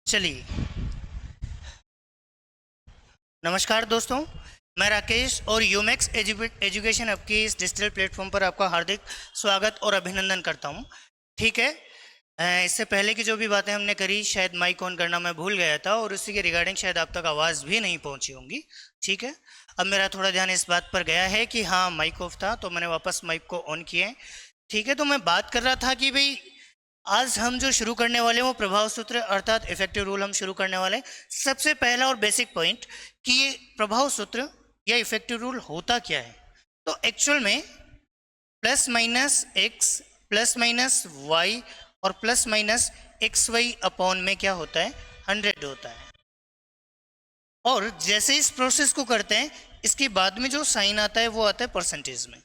चलिए, नमस्कार दोस्तों। मैं राकेश और यूमैक्स एजुकेशन ऐप की इस डिजिटल प्लेटफॉर्म पर आपका हार्दिक स्वागत और अभिनंदन करता हूं। ठीक है, इससे पहले की जो भी बातें हमने करी, शायद माइक ऑन करना मैं भूल गया था और उसी के रिगार्डिंग शायद आप तक आवाज़ भी नहीं पहुंची होंगी। ठीक है, अब मेरा थोड़ा ध्यान इस बात पर गया है कि हाँ, माइक ऑफ था तो मैंने वापस माइक को ऑन किया है। ठीक है, तो मैं बात कर रहा था कि भाई आज हम जो शुरू करने वाले हैं वो प्रभाव सूत्र अर्थात इफेक्टिव रूल हम शुरू करने वाले हैं। सबसे पहला और बेसिक पॉइंट कि ये प्रभाव सूत्र या इफेक्टिव रूल होता क्या है। तो एक्चुअल में plus minus x plus minus y और plus minus x y upon में क्या होता है, 100 होता है। और जैसे इस प्रोसेस को करते हैं इसके बाद में जो साइन आता है वो आता है परसेंटेज में।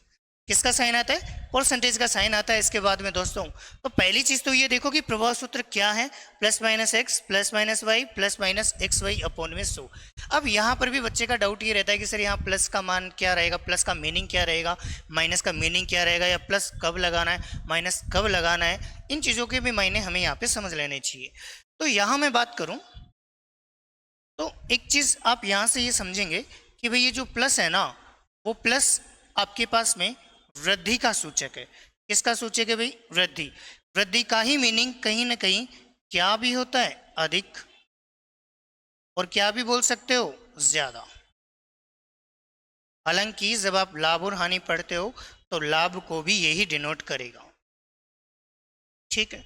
किसका साइन आता है? परसेंटेज का साइन आता है इसके बाद में दोस्तों। तो पहली चीज तो ये देखो कि प्रभाव सूत्र क्या है, plus minus x plus minus y plus minus x y upon में 100। अब यहाँ पर भी बच्चे का डाउट ये रहता है कि सर यहाँ प्लस का मान क्या रहेगा, प्लस का मीनिंग क्या रहेगा, माइनस का मीनिंग क्या रहेगा, या प्लस कब लगाना है, माइनस कब लगाना है। इन चीज़ों के भी मायने हमें यहाँ पे समझ लेने चाहिए। तो यहाँ मैं बात करूँ तो एक चीज आप यहां से ये समझेंगे कि भाई ये जो प्लस है ना, वो प्लस आपके पास में वृद्धि का सूचक है। किसका सूचक है भाई? वृद्धि। वृद्धि का ही मीनिंग कहीं ना कहीं क्या भी होता है, अधिक, और क्या भी बोल सकते हो, ज्यादा। हालांकि जब आप लाभ और हानि पढ़ते हो तो लाभ को भी यही डिनोट करेगा। ठीक है,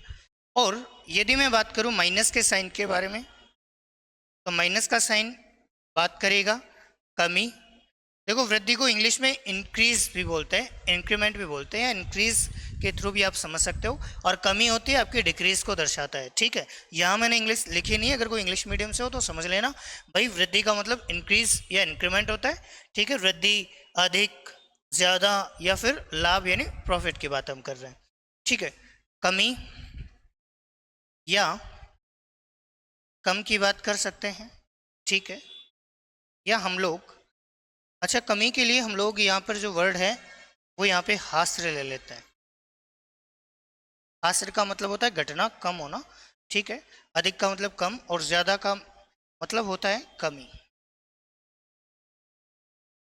और यदि मैं बात करूं माइनस के साइन के बारे में, तो माइनस का साइन बात करेगा कमी। देखो, वृद्धि को इंग्लिश में इंक्रीज भी बोलते हैं, इंक्रीमेंट भी बोलते हैं, इंक्रीज के थ्रू भी आप समझ सकते हो। और कमी होती है आपकी डिक्रीज को दर्शाता है। ठीक है, यहाँ मैंने इंग्लिश लिखी नहीं है, अगर कोई इंग्लिश मीडियम से हो तो समझ लेना भाई, वृद्धि का मतलब इंक्रीज या इंक्रीमेंट होता है। ठीक है, वृद्धि, अधिक, ज्यादा, या फिर लाभ यानी प्रॉफिट की बात हम कर रहे हैं। ठीक है, कमी या कम की बात कर सकते हैं। ठीक है, या हम लोग, अच्छा, कमी के लिए हम लोग यहाँ पर जो वर्ड है वो यहाँ पे हास्र ले लेते हैं। हास्र का मतलब होता है घटना, कम होना। ठीक है, अधिक का मतलब कम और ज्यादा का मतलब होता है कमी,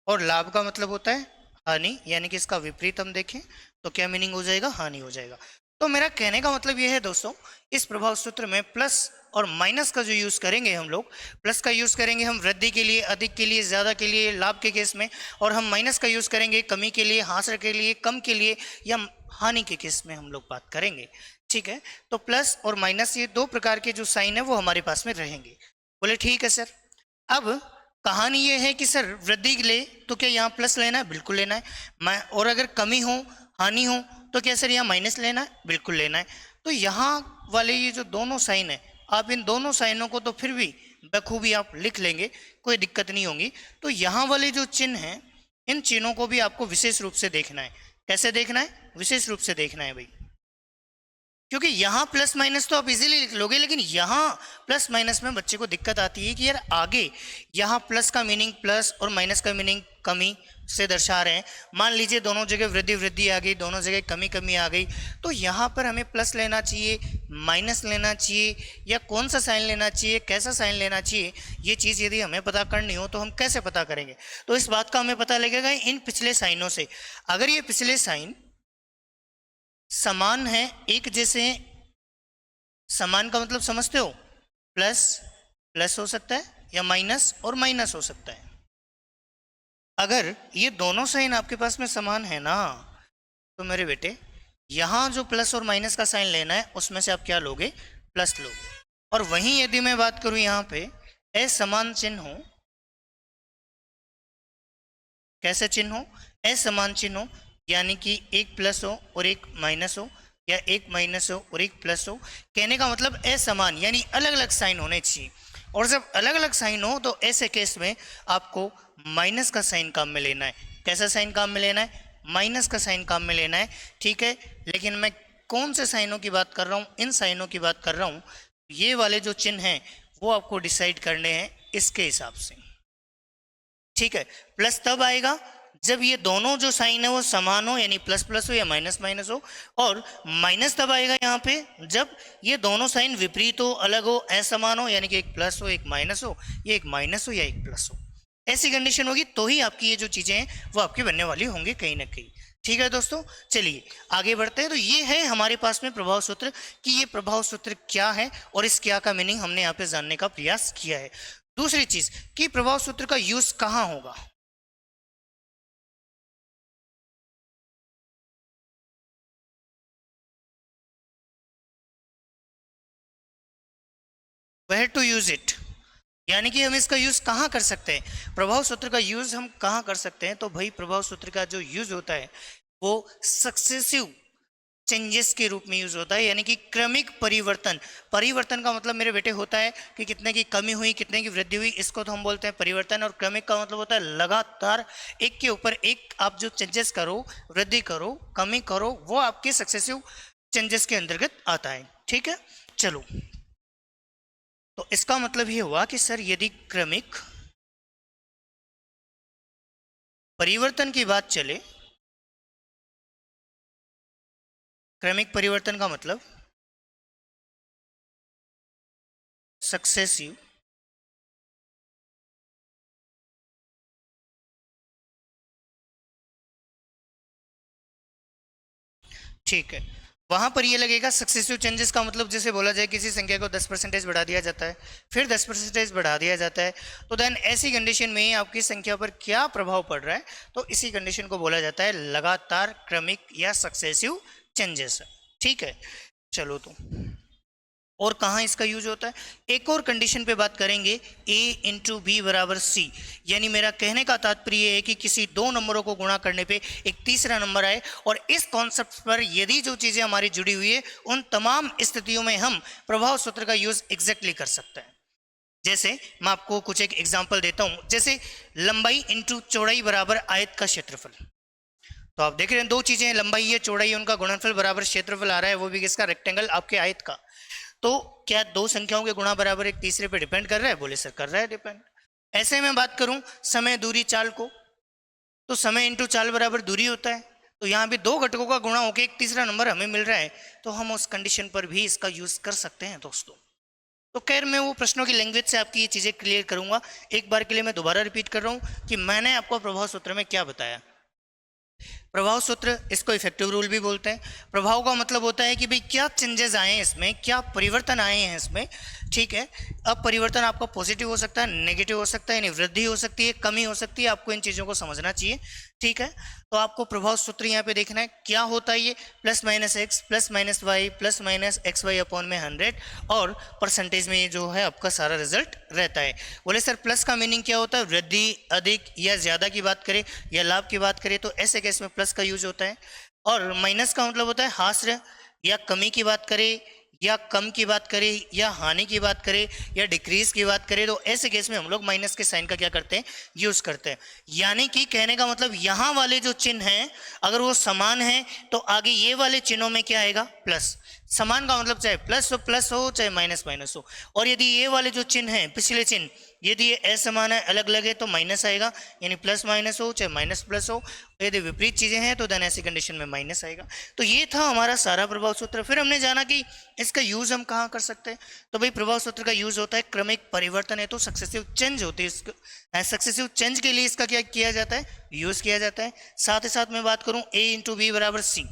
और लाभ का मतलब होता है हानि, यानी कि इसका विपरीत हम देखें तो क्या मीनिंग हो जाएगा, हानि हो जाएगा। तो मेरा कहने का मतलब यह है दोस्तों, इस प्रभाव सूत्र में प्लस और माइनस का जो यूज करेंगे हम लोग, प्लस का यूज करेंगे हम वृद्धि के लिए, अधिक के लिए, ज्यादा के लिए, लाभ के केस में, और हम माइनस का यूज करेंगे कमी के लिए, हास्र के लिए, कम के लिए, या हानि के केस में हम लोग बात करेंगे। ठीक है, तो प्लस और माइनस ये दो प्रकार के जो साइन है वो हमारे पास में रहेंगे। बोले ठीक है सर। अब कहानी ये है कि सर वृद्धि ले तो क्या यहाँ प्लस लेना है? बिल्कुल लेना है। और अगर कमी हो, हानि हो, तो क्या सर यहाँ माइनस लेना है? बिल्कुल लेना है। तो यहाँ वाले ये जो दोनों साइन है, आप इन दोनों साइनों को तो फिर भी बखूबी आप लिख लेंगे, कोई दिक्कत नहीं होगी। तो यहाँ वाले जो चिन्ह हैं, इन चिन्हों को भी आपको विशेष रूप से देखना है। कैसे देखना है? विशेष रूप से देखना है भाई, क्योंकि यहाँ प्लस माइनस तो आप इजीली लिख लोगे, लेकिन यहाँ प्लस माइनस में बच्चे को दिक्कत आती है कि यार आगे यहाँ प्लस का मीनिंग प्लस और माइनस का मीनिंग कमी से दर्शा रहे हैं। मान लीजिए दोनों जगह वृद्धि वृद्धि आ गई, दोनों जगह कमी कमी आ गई, तो यहाँ पर हमें प्लस लेना चाहिए, माइनस लेना चाहिए, या कौन सा साइन लेना चाहिए, कैसा साइन लेना चाहिए, ये चीज़ यदि हमें पता करनी हो तो हम कैसे पता करेंगे? तो इस बात का हमें पता लगेगा इन पिछले साइनों से। अगर ये पिछले साइन समान है, एक जैसे हैं, समान का मतलब समझते हो, प्लस प्लस हो सकता है या माइनस और माइनस हो सकता है। अगर ये दोनों साइन आपके पास में समान है ना, तो मेरे बेटे यहां जो प्लस और माइनस का साइन लेना है उसमें से आप क्या लोगे? प्लस लोगे। और वहीं यदि मैं बात करूं यहां पे असमान चिन्ह हो, कैसे चिन्ह हो? असमान चिन्ह हो, यानी कि एक प्लस हो और एक माइनस हो, या एक माइनस हो और एक प्लस हो। कहने का मतलब असमान यानी अलग अलग साइन होने चाहिए। और जब अलग अलग साइन हो तो ऐसे केस में आपको माइनस का साइन काम में लेना है। कैसा साइन काम में लेना है? माइनस का साइन काम में लेना है। ठीक है, लेकिन मैं कौन से साइनों की बात कर रहा हूँ? इन साइनों की बात कर रहा हूँ। ये वाले जो चिन्ह हैं वो आपको डिसाइड करने हैं इसके हिसाब से। ठीक है, प्लस तब आएगा जब ये दोनों जो साइन है वो समान हो, यानी प्लस प्लस हो या माइनस माइनस हो, और माइनस तब आएगा यहाँ पे जब ये दोनों साइन विपरीत हो, अलग हो, असमान हो, यानी कि एक प्लस हो एक माइनस हो, या एक माइनस हो या एक प्लस हो। ऐसी कंडीशन होगी तो ही आपकी ये जो चीजें हैं वो आपकी बनने वाली होंगी कहीं ना कहीं। ठीक है दोस्तों, चलिए आगे बढ़ते हैं। तो ये है हमारे पास में प्रभाव सूत्र कि ये प्रभाव सूत्र क्या है और इस क्या का मीनिंग हमने यहाँ पे जानने का प्रयास किया है। दूसरी चीज कि प्रभाव सूत्र का यूज कहाँ होगा। वेयर टू यूज इट, यानी कि हम इसका यूज कहाँ कर सकते हैं, प्रभाव सूत्र का यूज हम कहाँ कर सकते हैं। तो भाई प्रभाव सूत्र का जो यूज होता है वो सक्सेसिव चेंजेस के रूप में यूज होता है, यानी कि क्रमिक परिवर्तन। परिवर्तन का मतलब मेरे बेटे होता है कि कितने की कमी हुई कितने की वृद्धि हुई, इसको तो हम बोलते हैं परिवर्तन। और क्रमिक का मतलब होता है लगातार एक के ऊपर एक आप जो चेंजेस करो, वृद्धि करो, कमी करो, वो आपके सक्सेसिव चेंजेस के अंतर्गत आता है। ठीक है, चलो, तो इसका मतलब ये हुआ कि सर यदि क्रमिक परिवर्तन की बात चले, क्रमिक परिवर्तन का मतलब सक्सेसिव ठीक है, वहां पर ये लगेगा सक्सेसिव चेंजेस का मतलब जैसे बोला जाए किसी संख्या को 10% बढ़ा दिया जाता है, फिर 10% बढ़ा दिया जाता है, तो देन ऐसी कंडीशन में आपकी संख्या पर क्या प्रभाव पड़ रहा है, तो इसी कंडीशन को बोला जाता है लगातार क्रमिक या सक्सेसिव चेंजेस। ठीक है, चलो, तो और कहाँ इसका यूज होता है, एक और कंडीशन पे बात करेंगे, a इंटू बी बराबर सी। यानी मेरा कहने का तात्पर्य है कि किसी दो नंबरों को गुणा करने पे एक तीसरा नंबर आए, और इस कॉन्सेप्ट पर यदि जो चीजें हमारी जुड़ी हुई है उन तमाम स्थितियों में हम प्रभाव सूत्र का यूज एग्जैक्टली कर सकते हैं। जैसे मैं आपको कुछ एक एग्जाम्पल देता हूं, जैसे लंबाई इंटू चौड़ाई बराबर आयत का क्षेत्रफल। तो आप देख रहे हैं दो चीजें, लंबाई है चौड़ाई है, उनका गुणनफल बराबर क्षेत्रफल आ रहा है, वो भी किसका, रेक्टेंगल आपके आयत का। तो क्या दो संख्याओं के गुणा बराबर एक तीसरे पे डिपेंड कर रहा है, बोले सर कर रहा है डिपेंड। ऐसे में बात करूं समय दूरी चाल को, तो समय इंटू चाल बराबर दूरी होता है, तो यहाँ भी दो घटकों का गुणा होकर एक तीसरा नंबर हमें मिल रहा है, तो हम उस कंडीशन पर भी इसका यूज कर सकते हैं दोस्तों। तो खैर मैं वो प्रश्नों की लैंग्वेज से आपकी ये चीजें क्लियर करूंगा। एक बार के लिए मैं दोबारा रिपीट कर रहा हूं कि मैंने आपको प्रभाव सूत्र में क्या बताया। प्रभाव सूत्र, इसको इफेक्टिव रूल भी बोलते हैं। प्रभाव का मतलब होता है कि भाई क्या चेंजेस आए हैं इसमें, क्या परिवर्तन आए हैं इसमें। ठीक है, अब परिवर्तन आपका पॉजिटिव हो सकता है, नेगेटिव हो सकता है, यानी वृद्धि हो सकती है, कमी हो सकती है, आपको इन चीज़ों को समझना चाहिए। ठीक है, तो आपको प्रभाव सूत्र यहाँ पे देखना है क्या होता है, ये plus minus x plus minus y plus minus x y upon में 100, और परसेंटेज में जो है आपका सारा रिजल्ट रहता है। बोले सर प्लस का मीनिंग क्या होता है, वृद्धि, अधिक या ज्यादा की बात करें या लाभ की बात करें तो ऐसे केस में प्लस का यूज होता है। और माइनस का मतलब होता है हास्य या कमी की बात करें या कम की बात करें या हानि की बात करें या डिक्रीज की बात करें, तो ऐसे केस में हम लोग माइनस के साइन का क्या करते हैं, यूज करते हैं। यानी कि कहने का मतलब यहाँ वाले जो चिन्ह हैं अगर वो समान है तो आगे ये वाले चिन्हों में क्या आएगा, प्लस। समान का मतलब चाहे प्लस हो चाहे माइनस माइनस हो। और यदि ये वाले जो चिन्ह हैं पिछले चिन्ह यदि ये असमान है, अलग अलग है, तो माइनस आएगा, यानी प्लस माइनस हो चाहे माइनस प्लस हो। यदि विपरीत चीजें हैं तो देन ऐसी कंडीशन में माइनस आएगा। तो ये था हमारा सारा प्रभाव सूत्र। फिर हमने जाना कि इसका यूज हम कहाँ कर सकते हैं, तो भाई प्रभाव सूत्र का यूज होता है क्रमिक परिवर्तन है तो सक्सेसिव चेंज होती है, सक्सेसिव चेंज के लिए इसका क्या किया जाता है, यूज किया जाता है। साथ ही साथ मैं बात करूं a इंटू बी बराबर सी,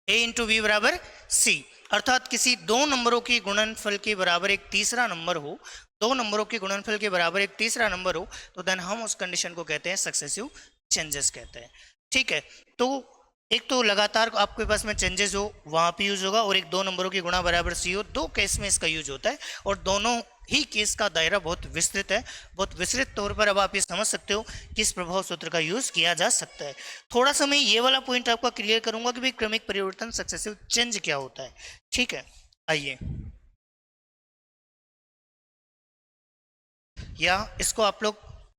a इंटू बी बराबर सी, अर्थात किसी दो नंबरों की गुणनफल के बराबर एक तीसरा नंबर हो, दो नंबरों के गुणनफल के बराबर एक तीसरा नंबर हो, तो देन हम उस कंडीशन को कहते हैं सक्सेसिव चेंजेस कहते हैं। ठीक है, तो एक तो लगातार आपके पास में चेंजेस हो वहां पे यूज होगा, और एक दो नंबरों की गुणा बराबर सी हो, दो केस में इसका यूज होता है। और दोनों ही केस का दायरा बहुत विस्तृत है, बहुत विस्तृत तौर पर अब आप ये समझ सकते हो कि इस प्रभाव सूत्र का यूज किया जा सकता है। थोड़ा सा मैं ये वाला पॉइंट आपका क्लियर करूंगा कि भाई क्रमिक परिवर्तन सक्सेसिव चेंज क्या होता है। ठीक है, आइए, या इसको आप लोग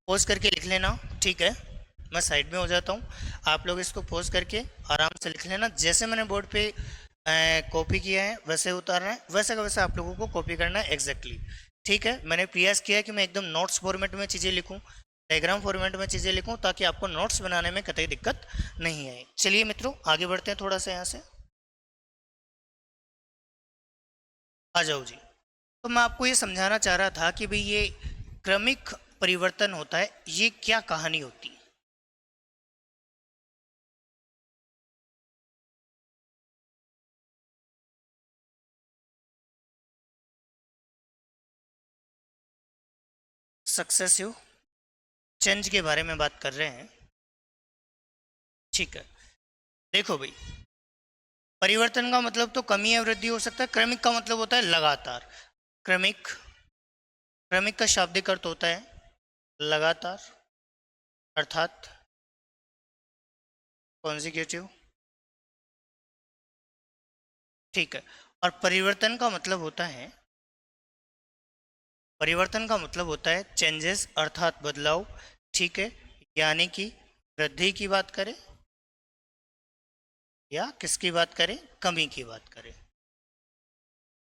पॉज करके लिख लेना। ठीक है, मैं साइड में हो जाता हूँ, आप लोग इसको पॉज करके आराम से लिख लेना। जैसे मैंने बोर्ड पे कॉपी किया है वैसे उतारना है, वैसे का वैसा आप लोगों को कॉपी करना है एग्जैक्टली। ठीक है, मैंने प्रयास किया है कि मैं एकदम नोट्स फॉर्मेट में चीज़ें लिखूँ, डायग्राम फॉर्मेट में चीज़ें लिखूं ताकि आपको नोट्स बनाने में कतई दिक्कत नहीं आए। चलिए मित्रों आगे बढ़ते हैं थोड़ा सा यहाँ से, आ जाओ जी। तो मैं आपको ये समझाना चाह रहा था कि भाई ये क्रमिक परिवर्तन होता है, ये क्या कहानी होती है। सक्सेसिव चेंज के बारे में बात कर रहे हैं, ठीक है। देखो भाई, परिवर्तन का मतलब तो कमी या वृद्धि हो सकता है, क्रमिक का मतलब होता है लगातार। क्रमिक, क्रमिक का शाब्दिक अर्थ होता है लगातार, अर्थात कॉन्जिक्यूटिव, ठीक है। और परिवर्तन का मतलब होता है, परिवर्तन का मतलब होता है चेंजेस अर्थात बदलाव, ठीक है। यानी कि वृद्धि की बात करें या किसकी बात करें, कमी की बात करें,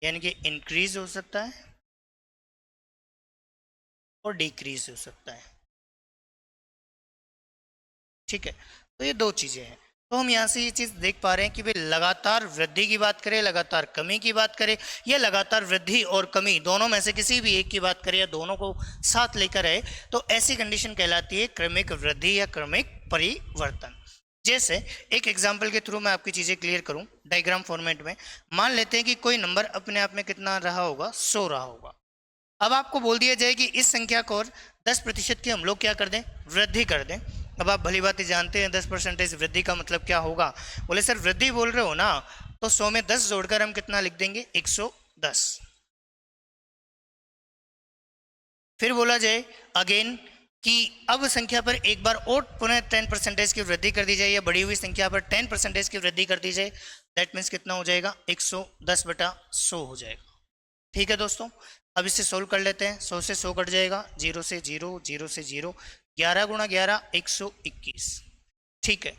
यानी कि इंक्रीज हो सकता है और डिक्रीज हो सकता है, ठीक है। तो ये दो चीज़ें हैं। तो हम यहाँ से ये चीज़ देख पा रहे हैं कि भाई लगातार वृद्धि की बात करें, लगातार कमी की बात करें, या लगातार वृद्धि और कमी दोनों में से किसी भी एक की बात करें या दोनों को साथ लेकर आए, तो ऐसी कंडीशन कहलाती है क्रमिक वृद्धि या क्रमिक परिवर्तन। जैसे एक एग्जाम्पल के थ्रू मैं आपकी चीज़ें क्लियर करूं डायग्राम फॉर्मेट में। मान लेते हैं कि कोई नंबर अपने आप में कितना रहा होगा, 100 रहा होगा। अब आपको बोल दिया जाए कि इस संख्या को और 10% की हम लोग क्या कर दें, वृद्धि कर दें। अब आप भली बात जानते हैं 10% वृद्धि का मतलब क्या होगा। बोले सर वृद्धि बोल रहे हो ना, तो 100 में 10 जोड़कर हम कितना लिख देंगे, 110। फिर बोला जाए अगेन कि अब संख्या पर एक बार और पुनः 10% की वृद्धि कर दी जाए, या बढ़ी हुई संख्या पर 10% की वृद्धि कर दी जाए, दैट मीन्स कितना हो जाएगा, 110/100 हो जाएगा। ठीक है दोस्तों, अब इसे सोल्व कर लेते हैं। 100 से 100 कट जाएगा, 0 से 0, 0 से 0, 11 गुणा 11 121, ठीक है।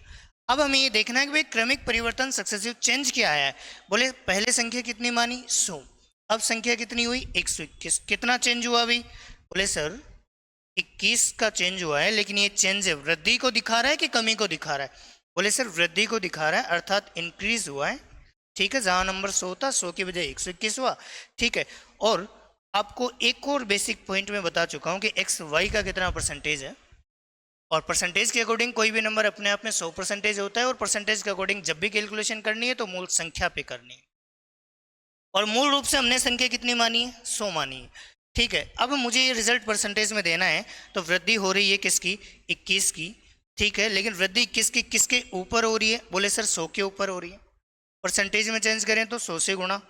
अब हमें ये देखना है कि भाई क्रमिक परिवर्तन सक्सेसिव चेंज क्या आया है। बोले पहले संख्या कितनी मानी, 100, अब संख्या कितनी हुई, 121। कितना चेंज हुआ भाई, बोले सर 21 का चेंज हुआ है, लेकिन ये चेंज है वृद्धि को दिखा रहा है कि कमी को दिखा रहा है। बोले सर वृद्धि को दिखा रहा है, अर्थात इंक्रीज हुआ है, ठीक है। जहां नंबर 100 था, 100 की बजाय 121 हुआ, ठीक है। और आपको एक और बेसिक पॉइंट में बता चुका हूं कि एक्स वाई का कितना परसेंटेज है, और परसेंटेज के अकॉर्डिंग कोई भी नंबर अपने आप में 100% होता है, और परसेंटेज के अकॉर्डिंग जब भी कैलकुलेशन करनी है तो मूल संख्या पे करनी है। और मूल रूप से हमने संख्या कितनी मानी है, 100 मानी है, ठीक है। अब मुझे ये रिजल्ट परसेंटेज में देना है, तो वृद्धि हो रही है किसकी, 21 की, ठीक है। लेकिन वृद्धि किसकी, किसके ऊपर हो रही है, बोले सर 100 के ऊपर हो रही है। परसेंटेज में चेंज करें तो 100 से गुणा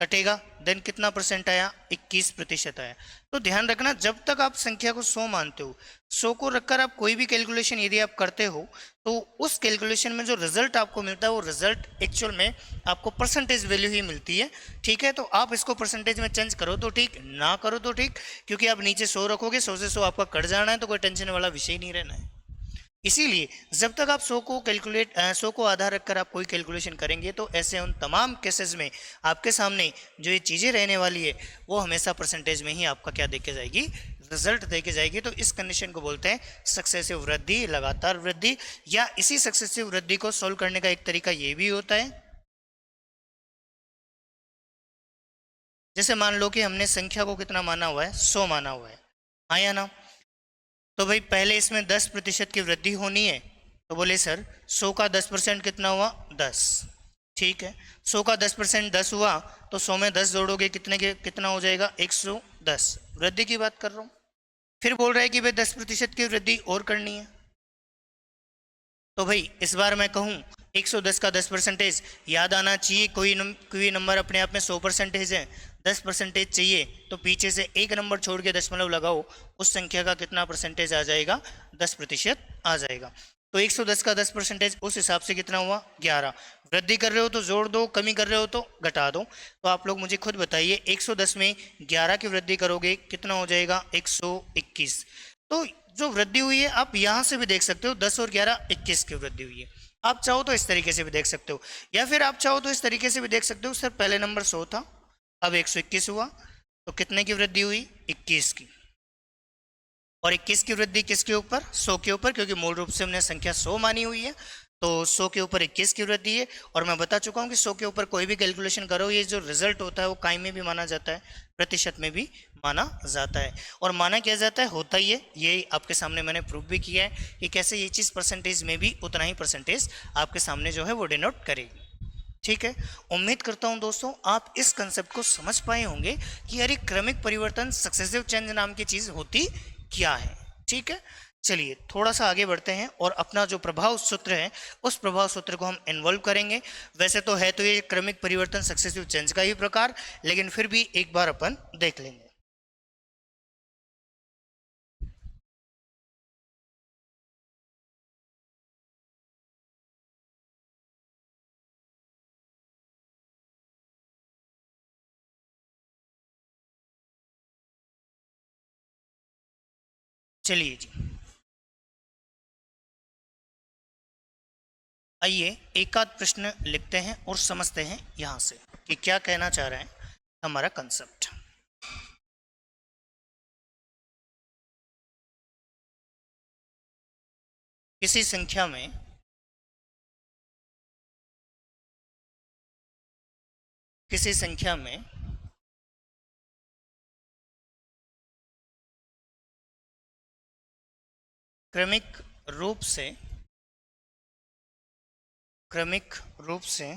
कटेगा, देन कितना परसेंट आया, 21% आया। तो ध्यान रखना, जब तक आप संख्या को 100 मानते हो, 100 को रखकर आप कोई भी कैलकुलेशन यदि आप करते हो, तो उस कैलकुलेशन में जो रिजल्ट आपको मिलता है वो रिजल्ट एक्चुअल में आपको परसेंटेज वैल्यू ही मिलती है, ठीक है। तो आप इसको परसेंटेज में चेंज करो तो ठीक, ना करो तो ठीक, क्योंकि आप नीचे 100 रखोगे, 100 से 100 आपका कट जाना है, तो कोई टेंशन वाला विषय ही नहीं रहना है। इसीलिए जब तक आप 100 को आधार रखकर आप कोई कैलकुलेशन करेंगे, तो ऐसे उन तमाम केसेस में आपके सामने जो ये चीज़ें रहने वाली है वो हमेशा परसेंटेज में ही आपका क्या देके जाएगी, रिजल्ट देके जाएगी। तो इस कंडीशन को बोलते हैं सक्सेसिव वृद्धि, लगातार वृद्धि। या इसी सक्सेसिव वृद्धि को सोल्व करने का एक तरीका ये भी होता है, जैसे मान लो कि हमने संख्या को कितना माना हुआ है, 100 माना हुआ है, हाँ या ना। तो भाई पहले इसमें 10% की वृद्धि होनी है, तो बोले सर 100 का 10% कितना हुआ, 10, ठीक है। 100 का 10% 10 हुआ, तो 100 में 10 जोड़ोगे कितने के कितना हो जाएगा, 110, वृद्धि की बात कर रहा हूँ। फिर बोल रहा है कि भाई 10% की वृद्धि और करनी है, तो भाई इस बार मैं कहूँ 110 का 10% याद आना चाहिए। कोई नंबर अपने आप में 100% है, 10% चाहिए, तो पीछे से एक नंबर छोड़ के दशमलव लगाओ, उस संख्या का कितना परसेंटेज आ जाएगा, 10% आ जाएगा। तो 110 का 10% उस हिसाब से कितना हुआ, 11। वृद्धि कर रहे हो तो जोड़ दो, कमी कर रहे हो तो घटा दो। तो आप लोग मुझे खुद बताइए, 110 में 11 की वृद्धि करोगे कितना हो जाएगा, 121। तो जो वृद्धि हुई है आप यहाँ से भी देख सकते हो, 10 और 11 21 की वृद्धि हुई है। आप चाहो तो इस तरीके से भी देख सकते हो, या फिर आप चाहो तो इस तरीके से भी देख सकते हो, सर पहले नंबर 100 था, अब 121 हुआ, तो कितने की वृद्धि हुई, 21 की। और 21 की वृद्धि किसके ऊपर, 100 के ऊपर, क्योंकि मूल रूप से हमने संख्या 100 मानी हुई है, तो 100 के ऊपर 21 की वृद्धि है। और मैं बता चुका हूँ कि 100 के ऊपर कोई भी कैलकुलेशन करो, ये जो रिजल्ट होता है वो काई में भी माना जाता है, प्रतिशत में भी माना जाता है। और माना क्या जाता है, होता ही है, ये आपके सामने मैंने प्रूफ भी किया है कि कैसे ये चीज़ परसेंटेज में भी उतना ही परसेंटेज आपके सामने जो है वो डिनोट करेगी। ठीक है, उम्मीद करता हूं दोस्तों आप इस कंसेप्ट को समझ पाए होंगे कि यार क्रमिक परिवर्तन सक्सेसिव चेंज नाम की चीज होती क्या है। ठीक है, चलिए थोड़ा सा आगे बढ़ते हैं और अपना जो प्रभाव सूत्र है उस प्रभाव सूत्र को हम इन्वॉल्व करेंगे। वैसे तो है तो ये क्रमिक परिवर्तन सक्सेसिव चेंज का ही प्रकार, लेकिन फिर भी एक बार अपन देख लेंगे। चलिए जी, आइए एक आध प्रश्न लिखते हैं और समझते हैं यहां से कि क्या कहना चाह रहे हैं हमारा कंसेप्ट। किसी संख्या में क्रमिक रूप से क्रमिक रूप से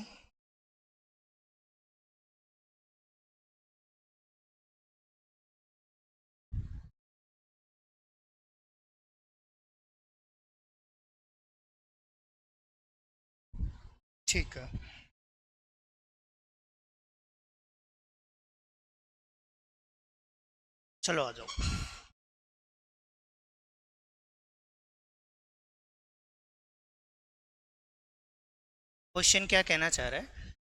ठीक है, चलो आ जाओ। क्वेश्चन क्या कहना चाह रहा है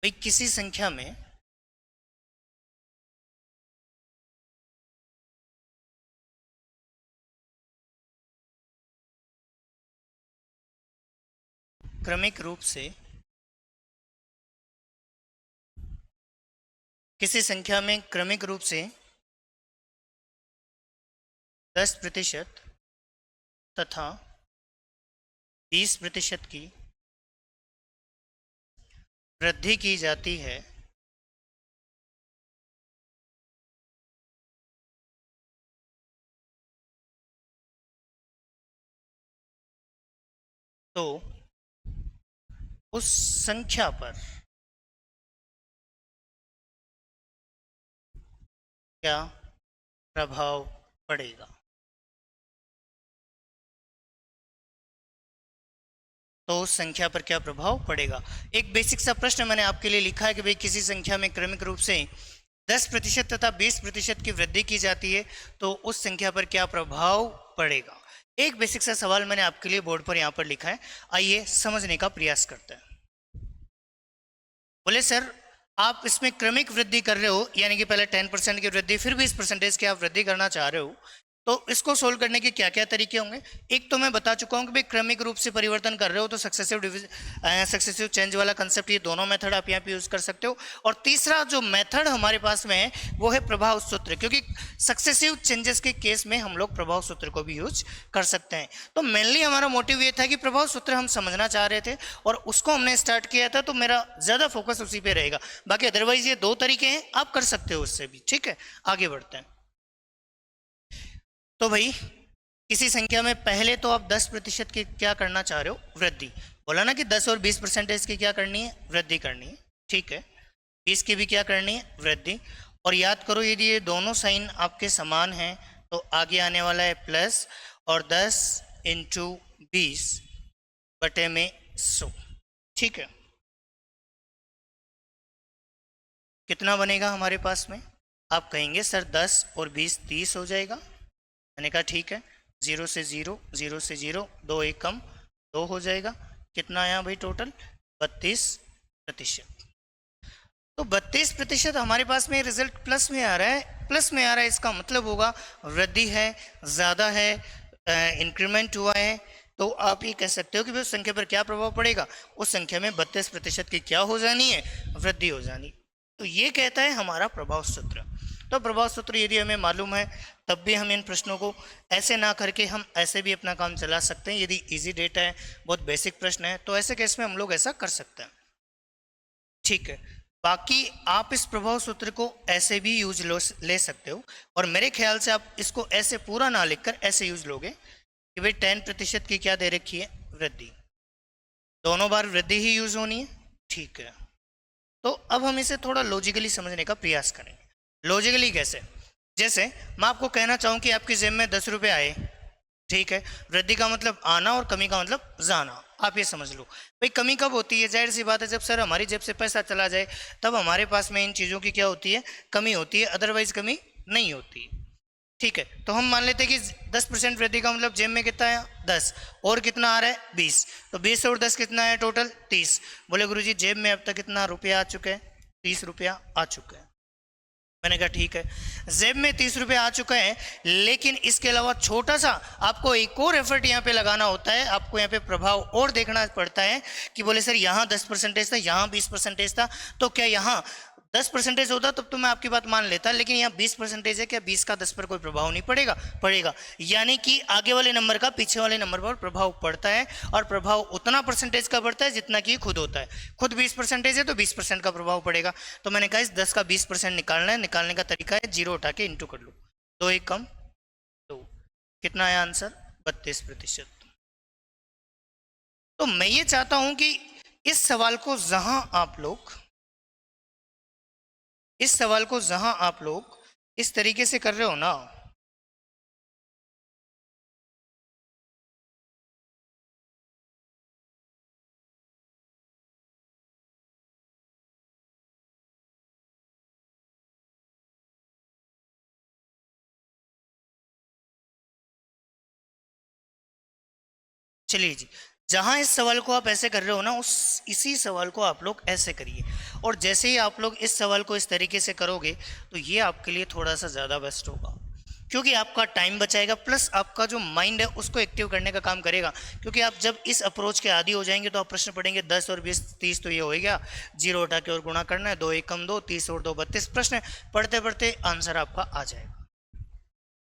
भाई, किसी संख्या में क्रमिक रूप से किसी संख्या में क्रमिक रूप से 10% तथा 20% की वृद्धि की जाती है तो उस संख्या पर क्या प्रभाव पड़ेगा। तो उस संख्या पर क्या प्रभाव पड़ेगा। एक बेसिक सा प्रश्न मैंने आपके लिए लिखा है कि भाई किसी संख्या में क्रमिक रूप से 10% तथा 20% की वृद्धि की जाती है तो उस संख्या पर क्या प्रभाव पड़ेगा। एक बेसिक सा सवाल मैंने आपके लिए बोर्ड पर यहाँ पर लिखा है, आइए समझने का प्रयास करते हैं। बोले सर आप इसमें क्रमिक वृद्धि कर रहे हो, यानी कि पहले 10% की वृद्धि फिर 20% की आप वृद्धि करना चाह रहे हो, तो इसको सोल्व करने के क्या क्या तरीके होंगे। एक तो मैं बता चुका हूं कि भाई क्रमिक रूप से परिवर्तन कर रहे हो तो सक्सेसिव चेंज वाला कंसेप्ट, ये दोनों मेथड आप यहाँ पे यूज कर सकते हो। और तीसरा जो मेथड हमारे पास में है वो है प्रभाव सूत्र, क्योंकि सक्सेसिव चेंजेस के केस में हम लोग प्रभाव सूत्र को भी यूज कर सकते हैं। तो मेनली हमारा मोटिव ये था कि प्रभाव सूत्र हम समझना चाह रहे थे और उसको हमने स्टार्ट किया था, तो मेरा ज्यादा फोकस उसी पे रहेगा। बाकी अदरवाइज ये दो तरीके हैं, आप कर सकते हो उससे भी। ठीक है, आगे बढ़ते हैं। तो भाई किसी संख्या में पहले तो आप 10% की क्या करना चाह रहे हो, वृद्धि। बोला ना कि 10 और 20% की क्या करनी है, वृद्धि करनी है। ठीक है, 20 की भी क्या करनी है, वृद्धि। और याद करो यदि ये दोनों साइन आपके समान हैं तो आगे आने वाला है प्लस, और 10 इंटू 20 बटे में 100। ठीक है, कितना बनेगा हमारे पास में। आप कहेंगे सर 10 और 20 30 हो जाएगा। मैंने कहा ठीक है, 0 से 0, 0 से 0, 2 एक कम 2 हो जाएगा। कितना आया भाई टोटल, 32%। तो 32% हमारे पास में रिजल्ट प्लस में आ रहा है। प्लस में आ रहा है इसका मतलब होगा वृद्धि है, ज़्यादा है, इंक्रीमेंट हुआ है। तो आप ये कह सकते हो कि भाई उस संख्या पर क्या प्रभाव पड़ेगा, उस संख्या में 32% की क्या हो जानी है, वृद्धि हो जानी। तो ये कहता है हमारा प्रभाव सूत्र। तो प्रभाव सूत्र यदि हमें मालूम है तब भी हम इन प्रश्नों को ऐसे ना करके हम ऐसे भी अपना काम चला सकते हैं। यदि इजी डेटा है, बहुत बेसिक प्रश्न है, तो ऐसे केस में हम लोग ऐसा कर सकते हैं। ठीक है, बाकी आप इस प्रभाव सूत्र को ऐसे भी यूज ले सकते हो, और मेरे ख्याल से आप इसको ऐसे पूरा ना लिखकर ऐसे यूज लोगे कि भाई 10% की क्या दे रखी है, वृद्धि, दोनों बार वृद्धि ही यूज होनी है। ठीक है, तो अब हम इसे थोड़ा लॉजिकली समझने का प्रयास करेंगे। लॉजिकली कैसे? जैसे मैं आपको कहना चाहूँ कि आपकी जेब में 10 रुपये आए, ठीक है, वृद्धि का मतलब आना और कमी का मतलब जाना, आप ये समझ लो। भाई कमी कब होती है? जाहिर सी बात है, जब सर हमारी जेब से पैसा चला जाए तब हमारे पास में इन चीज़ों की क्या होती है, कमी होती है, अदरवाइज कमी नहीं होती। ठीक है, तो हम मान लेते हैं कि 10% वृद्धि का मतलब जेब में कितना है, 10, और कितना आ रहा है, 20, तो 20 और 10 कितना है, टोटल 30। बोले गुरुजी जेब में अब तक कितना रुपया आ चुके हैं, 30 रुपया आ चुका है। मैंने कहा ठीक है, जेब में 30 रुपये आ चुका है, लेकिन इसके अलावा छोटा सा आपको एक और एफर्ट यहाँ पे लगाना होता है, आपको यहाँ पे प्रभाव और देखना पड़ता है कि बोले सर यहाँ 10% था, यहाँ 20% था, तो क्या यहाँ 10% होता तब तो मैं आपकी बात मान लेता, लेकिन यहाँ 20% है, क्या 20 का 10 पर कोई प्रभाव नहीं पड़ेगा? पड़ेगा। यानी कि आगे वाले नंबर का पीछे वाले नंबर पर प्रभाव पड़ता है, और प्रभाव उतना परसेंटेज का पड़ता है जितना कि खुद होता है। खुद 20% है तो 20% का प्रभाव पड़ेगा। तो मैंने कहा इस 10 का 20% निकालना है, निकालने का तरीका है जीरो उठा के इंटू कर लो, 2 एक कम 2, कितना आया आंसर, 32%। तो मैं ये चाहता हूं कि इस सवाल को जहां आप लोग इस तरीके से कर रहे हो ना, चलिए जी, जहां इस सवाल को आप ऐसे कर रहे हो ना, उस इसी सवाल को आप लोग ऐसे करिए, और जैसे ही आप लोग इस सवाल को इस तरीके से करोगे तो ये आपके लिए थोड़ा सा ज़्यादा बेस्ट होगा, क्योंकि आपका टाइम बचाएगा, प्लस आपका जो माइंड है उसको एक्टिव करने का काम करेगा। क्योंकि आप जब इस अप्रोच के आदी हो जाएंगे तो आप प्रश्न पढ़ेंगे 10 और 20 30, तो ये हो गया, जीरो उठा के और गुणा करना है, 2 एक कम 2, 30 और 2 32, प्रश्न पढ़ते पढ़ते आंसर आपका आ जाएगा।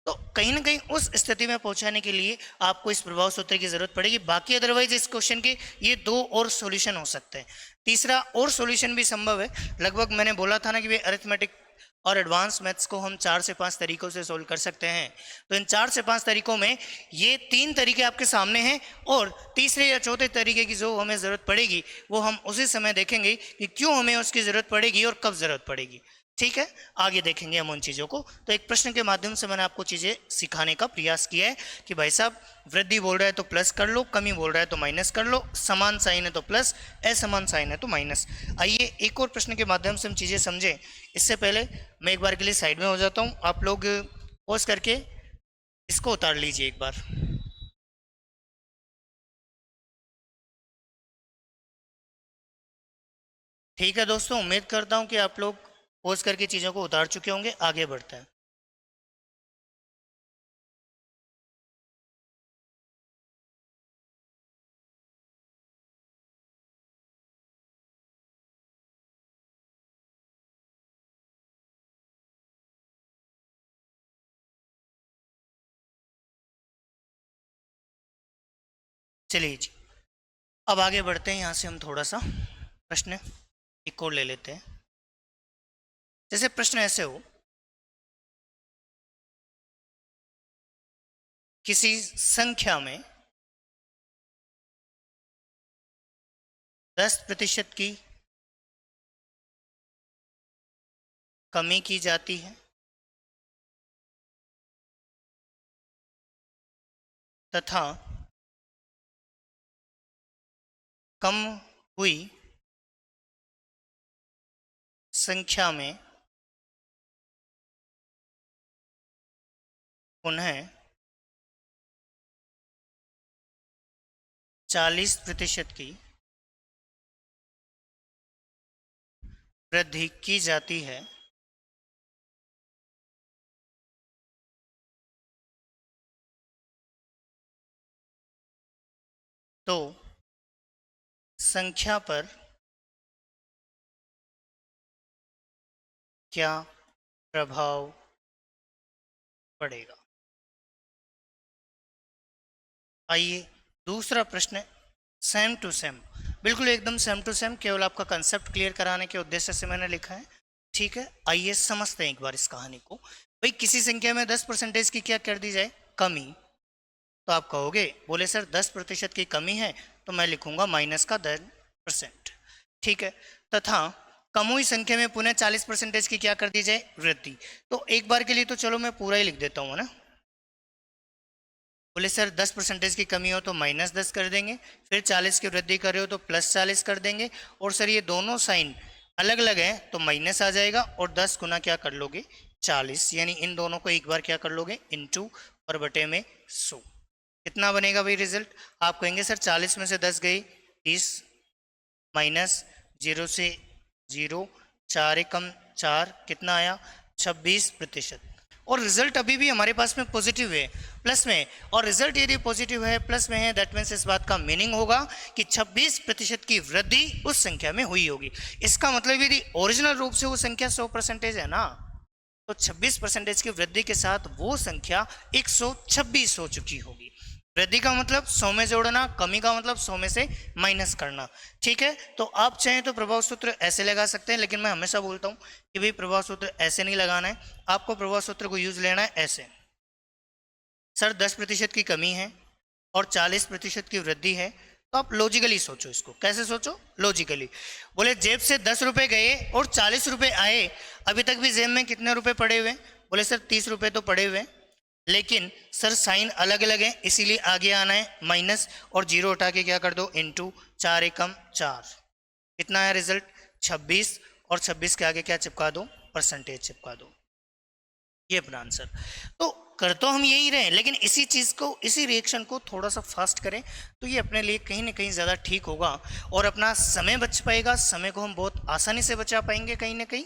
तो कहीं ना कहीं उस स्थिति में पहुंचाने के लिए आपको इस प्रभाव सूत्र की जरूरत पड़ेगी। बाकी अदरवाइज इस क्वेश्चन के ये 2 और सॉल्यूशन हो सकते हैं, तीसरा और सॉल्यूशन भी संभव है। लगभग मैंने बोला था ना कि अरिथमेटिक और एडवांस मैथ्स को हम 4 से 5 तरीकों से सोल्व कर सकते हैं। तो इन 4 से 5 तरीकों में ये 3 तरीके आपके सामने हैं, और तीसरे या चौथे तरीके की जो हमें ज़रूरत पड़ेगी वो हम उसी समय देखेंगे कि क्यों हमें उसकी ज़रूरत पड़ेगी और कब ज़रूरत पड़ेगी। ठीक है, आगे देखेंगे हम उन चीज़ों को। तो एक प्रश्न के माध्यम से मैंने आपको चीज़ें सिखाने का प्रयास किया है कि भाई साहब वृद्धि बोल रहा है तो प्लस कर लो, कमी बोल रहा है तो माइनस कर लो, समान साइन है तो प्लस, असमान साइन है तो माइनस। आइए एक और प्रश्न के माध्यम से हम चीज़ें समझें। इससे पहले मैं एक बार के लिए साइड में हो जाता हूँ, आप लोग पॉज करके इसको उतार लीजिए एक बार। ठीक है दोस्तों, उम्मीद करता हूँ कि आप लोग पॉज करके चीज़ों को उतार चुके होंगे। आगे बढ़ते हैं। चलिए जी, अब आगे बढ़ते हैं। यहाँ से हम थोड़ा सा प्रश्न एक और ले लेते हैं। जैसे प्रश्न ऐसे हो, किसी संख्या में 10% की कमी की जाती है तथा कम हुई संख्या में उन्हें 40% की वृद्धि की जाती है, तो संख्या पर क्या प्रभाव पड़ेगा। आइए दूसरा प्रश्न, सेम टू सेम, बिल्कुल एकदम सेम टू सेम, केवल आपका कंसेप्ट क्लियर कराने के उद्देश्य से मैंने लिखा है। ठीक है, आइए समझते हैं एक बार इस कहानी को। भाई किसी संख्या में 10% की क्या कर दी जाए, कमी, तो आप कहोगे, बोले सर 10% की कमी है, तो मैं लिखूंगा माइनस का 10%। ठीक है, तथा कम हुई संख्या में पुनः 40% की क्या कर दी जाए, वृद्धि। तो एक बार के लिए तो चलो मैं पूरा ही लिख देता हूँ ना। बोले सर 10% की कमी हो तो -10 कर देंगे, फिर 40 की वृद्धि कर रहे हो तो +40 कर देंगे, और सर ये दोनों साइन अलग अलग है तो माइनस आ जाएगा, और 10 गुना क्या कर लोगे, 40, यानी इन दोनों को एक बार क्या कर लोगे, इनटू और बटे में 100। कितना बनेगा भाई रिजल्ट, आप कहेंगे सर 40 में से 10 गई 30, माइनस 0 से 0, 4 एकम 4, कितना आया 26%। और रिजल्ट अभी भी हमारे पास में पॉजिटिव है, प्लस में, और रिजल्ट यदि पॉजिटिव है, प्लस में है, दैट मीन्स इस बात का मीनिंग होगा कि 26% की वृद्धि उस संख्या में हुई होगी। इसका मतलब यदि ओरिजिनल रूप से वो संख्या 100% है ना, तो 26% की वृद्धि के साथ वो संख्या 126 हो चुकी होगी। वृद्धि का मतलब 100 में जोड़ना, कमी का मतलब 100 में से माइनस करना। ठीक है, तो आप चाहें तो प्रभाव सूत्र ऐसे लगा सकते हैं, लेकिन मैं हमेशा बोलता हूं कि भाई प्रभाव सूत्र ऐसे नहीं लगाना है, आपको प्रभाव सूत्र को यूज लेना है ऐसे। सर 10% की कमी है और 40% की वृद्धि है, तो आप लॉजिकली सोचो इसको। कैसे सोचो, लॉजिकली। बोले जेब से 10 रुपए गए और 40 रुपए आए, अभी तक भी जेब में कितने रुपए पड़े हुए, बोले सर 30 रुपए तो पड़े हुए, लेकिन सर साइन अलग अलग है, इसीलिए आगे आना है माइनस, और 0 उठा के क्या कर दो, इनटू, 4 एकम 4, कितना है रिजल्ट 26, और 26 के आगे क्या चिपका दो, परसेंटेज चिपका दो, ये अपना आंसर। तो कर तो हम यही रहे, लेकिन इसी चीज़ को, इसी रिएक्शन को थोड़ा सा फास्ट करें तो ये अपने लिए कहीं ना कहीं ज़्यादा ठीक होगा, और अपना समय बच पाएगा, समय को हम बहुत आसानी से बचा पाएंगे कहीं ना कहीं।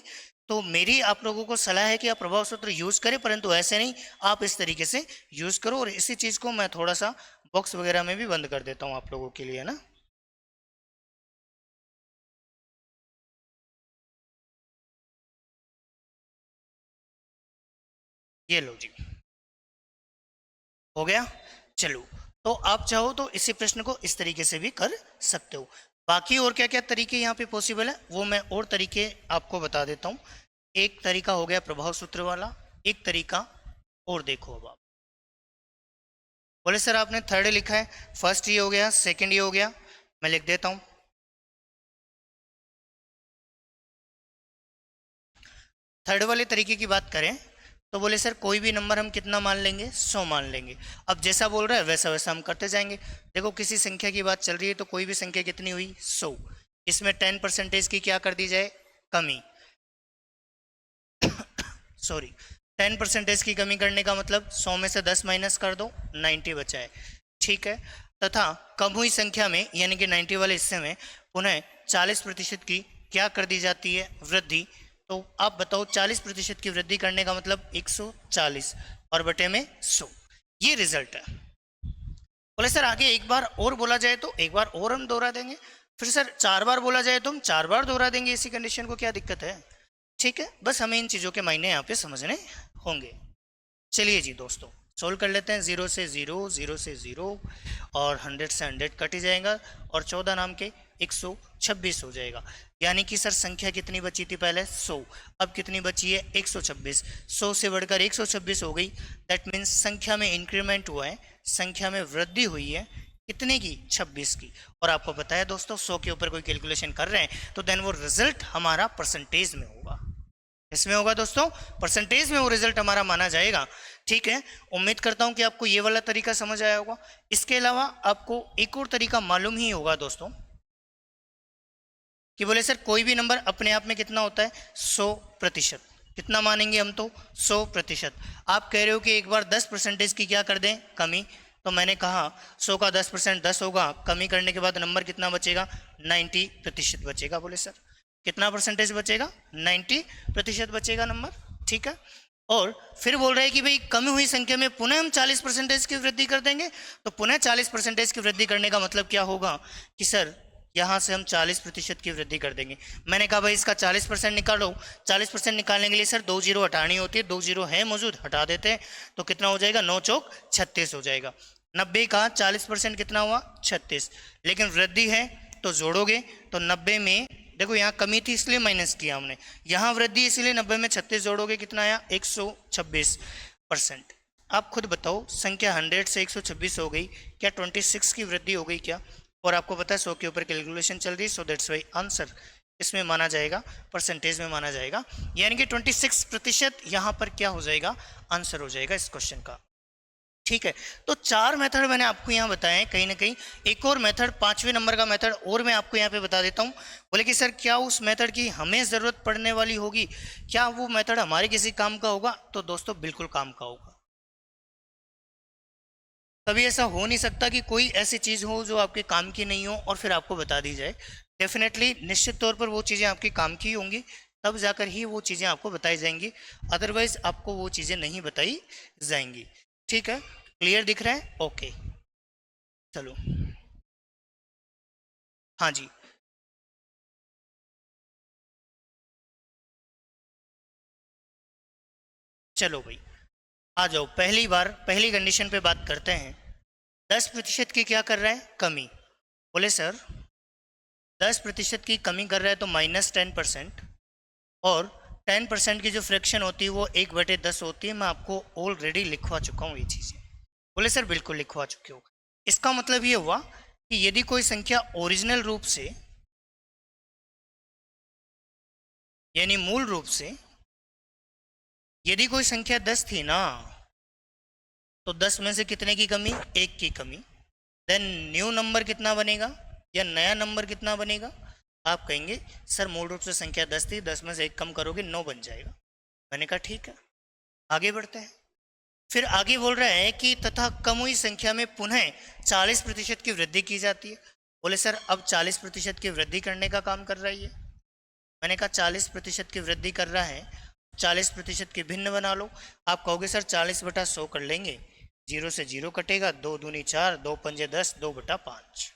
तो मेरी आप लोगों को सलाह है कि आप प्रभाव सूत्र यूज़ करें, परंतु ऐसे नहीं, आप इस तरीके से यूज़ करो। और इसी चीज़ को मैं थोड़ा सा बॉक्स वगैरह में भी बंद कर देता हूँ आप लोगों के लिए ना। ये लो जी, हो गया। चलो, तो आप चाहो तो इसी प्रश्न को इस तरीके से भी कर सकते हो। बाकी और क्या क्या तरीके यहाँ पे पॉसिबल है वो मैं और तरीके आपको बता देता हूँ। एक तरीका हो गया प्रभाव सूत्र वाला, एक तरीका और देखो। अब आप बोले सर आपने थर्ड लिखा है, फर्स्ट ये हो गया, सेकंड ये हो गया, मैं लिख देता हूँ। थर्ड वाले तरीके की बात करें तो बोले सर कोई भी नंबर हम कितना मान लेंगे, 100 मान लेंगे। अब जैसा बोल रहा है वैसा वैसा हम करते जाएंगे। देखो किसी संख्या की बात चल रही है तो कोई भी संख्या कितनी हुई, 100, इसमें 10% की क्या कर दी जाए, कमी, सॉरी 10% की कमी करने का मतलब 100 में से 10 माइनस कर दो, 90 बचा है। ठीक है, तथा कम हुई संख्या में यानी कि 90 वाले हिस्से में पुनः 40% की क्या कर दी जाती है, वृद्धि। तो आप बताओ 40% की वृद्धि करने का मतलब 140 और बटे में 100, ये रिजल्ट है। बोले सर आगे एक बार और बोला जाए तो एक बार और हम दोहरा देंगे, फिर सर 4 बार बोला जाए तो हम 4 बार दोहरा देंगे, इसी कंडीशन को क्या दिक्कत है। ठीक है, बस हमें इन चीज़ों के मायने यहाँ पे समझने होंगे। चलिए जी दोस्तों, सोल्व कर लेते हैं। 0 से 0, 0 से 0, और 100 से 100 कट ही जाएगा, और 14 नाम के 126 हो जाएगा। यानी कि सर संख्या कितनी बची थी पहले, 100, अब कितनी बची है, 126। 100 से बढ़कर 126 हो गई, दैट मीन्स संख्या में इंक्रीमेंट हुआ है, संख्या में वृद्धि हुई है, कितने की, 26 की। और आपको पता है दोस्तों 100 के ऊपर कोई कैलकुलेशन कर रहे हैं तो देन वो रिजल्ट हमारा परसेंटेज में होगा। इसमें होगा दोस्तों, परसेंटेज में वो रिजल्ट हमारा माना जाएगा। ठीक है, उम्मीद करता हूं कि आपको ये वाला तरीका समझ आया होगा। इसके अलावा आपको एक और तरीका मालूम ही होगा दोस्तों कि बोले सर कोई भी नंबर अपने आप में कितना होता है, 100%। कितना मानेंगे हम तो, 100%। आप कह रहे हो कि एक बार 10% की क्या कर दें, कमी, तो मैंने कहा 100 का 10% 10 होगा, कमी करने के बाद नंबर कितना बचेगा, 90% बचेगा। बोले सर कितना परसेंटेज बचेगा, 90% बचेगा नंबर। ठीक है, और फिर बोल रहे हैं कि भाई कमी हुई संख्या में पुनः हम 40% की वृद्धि कर देंगे, तो पुनः 40% की वृद्धि करने का मतलब क्या होगा कि सर यहाँ से हम 40% की वृद्धि कर देंगे। मैंने कहा भाई इसका 40% निकालो। 40% निकालने के लिए सर 2 जीरो हटानी होती है, 2 जीरो है मौजूद, हटा देते हैं तो कितना हो जाएगा, 9 चौक 36 हो जाएगा। 90 का 40% कितना हुआ, 36। लेकिन वृद्धि है तो जोड़ोगे तो 90 में देखो यहाँ कमी थी इसलिए माइनस किया हमने, यहाँ वृद्धि इसलिए 90 में 36 जोड़ोगे कितना आया, 126%। आप खुद बताओ संख्या 100 से 126 हो गई क्या, 26 की वृद्धि हो गई क्या? और आपको पता है 100 के ऊपर कैलकुलेशन चल रही है, सो दैट्स वाई आंसर इसमें माना जाएगा, परसेंटेज में माना जाएगा, यानी कि 26% यहाँ पर क्या हो जाएगा, आंसर हो जाएगा इस क्वेश्चन का। ठीक है, तो 4 मेथड मैंने आपको यहाँ बताए हैं। कहीं ना कहीं एक और मेथड, 5वें नंबर का मेथड और मैं आपको यहाँ पे बता देता हूँ। बोले कि सर क्या उस मेथड की हमें ज़रूरत पड़ने वाली होगी, क्या वो मेथड हमारे किसी काम का होगा? तो दोस्तों बिल्कुल काम का होगा। कभी ऐसा हो नहीं सकता कि कोई ऐसी चीज़ हो जो आपके काम की नहीं हो और फिर आपको बता दी जाए। डेफिनेटली निश्चित तौर पर वो चीज़ें आपके काम की होंगी, तब जाकर ही वो चीज़ें आपको बताई जाएंगी, अदरवाइज आपको वो चीज़ें नहीं बताई जाएंगी। ठीक है, क्लियर दिख रहा है? ओके चलो, हाँ जी, चलो भाई आ जाओ। पहली बार पहली कंडीशन पे बात करते हैं। 10% की क्या कर रहा है, कमी। बोले सर 10% की कमी कर रहा है तो -10%, और 10% की जो फ्रैक्शन होती है वो 1/10 होती है। मैं आपको ऑलरेडी लिखवा चुका हूँ ये चीज़ें। बोले सर बिल्कुल लिखवा चुके हो। इसका मतलब ये हुआ कि यदि कोई संख्या ओरिजिनल रूप से, यानी मूल रूप से यदि कोई संख्या 10 थी ना, तो 10 में से कितने की कमी, 1 की कमी। देन न्यू नंबर कितना बनेगा, या नया नंबर कितना बनेगा? आप कहेंगे सर मूल रूप से संख्या 10 थी, 10 में से 1 कम करोगे 9 बन जाएगा। मैंने कहा ठीक है, आगे बढ़ते हैं। फिर आगे बोल रहे हैं कि तथा कम हुई संख्या में पुनः 40% की वृद्धि की जाती है। बोले सर अब 40% की वृद्धि करने का काम कर रही है। मैंने कहा 40% की वृद्धि कर रहा है, 40% की भिन्न बना लो। आप कहोगे सर 40/100 कर लेंगे, 0 से 0 कटेगा, 2 दूनी 4, 2 पंजे 10, 2/5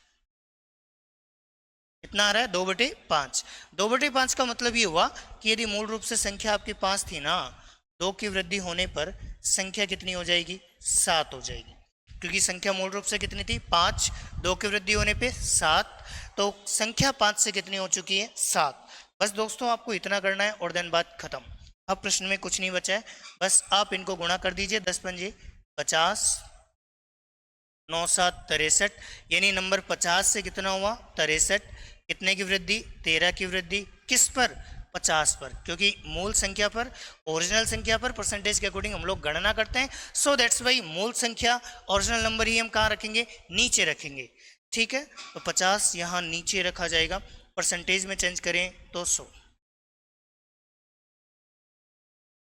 कितना आ रहा है, 2/5। 2/5 का मतलब ये हुआ कि यदि मूल रूप से संख्या आपकी 5 थी ना, 2 की वृद्धि होने पर संख्या कितनी हो जाएगी, 7 हो जाएगी। क्योंकि संख्या मूल रूप से कितनी थी, 5, 2 की वृद्धि होने पे 7, तो संख्या 5 से कितनी हो चुकी है, 7। बस दोस्तों आपको इतना करना है और देन बात खत्म। अब प्रश्न में कुछ नहीं बचा है, बस आप इनको गुणा कर दीजिए। 10 पंजे 50, 9 7 63, यानी नंबर 50 से कितना हुआ, 63। कितने की वृद्धि, 13 की वृद्धि। किस पर, 50 पर, क्योंकि मूल संख्या पर, ओरिजिनल संख्या पर परसेंटेज के अकॉर्डिंग हम लोग गणना करते हैं। सो दैट्स वाई मूल संख्या ओरिजिनल नंबर ही हम कहाँ रखेंगे, नीचे रखेंगे। ठीक है, तो 50 यहाँ नीचे रखा जाएगा, परसेंटेज में चेंज करें तो 100।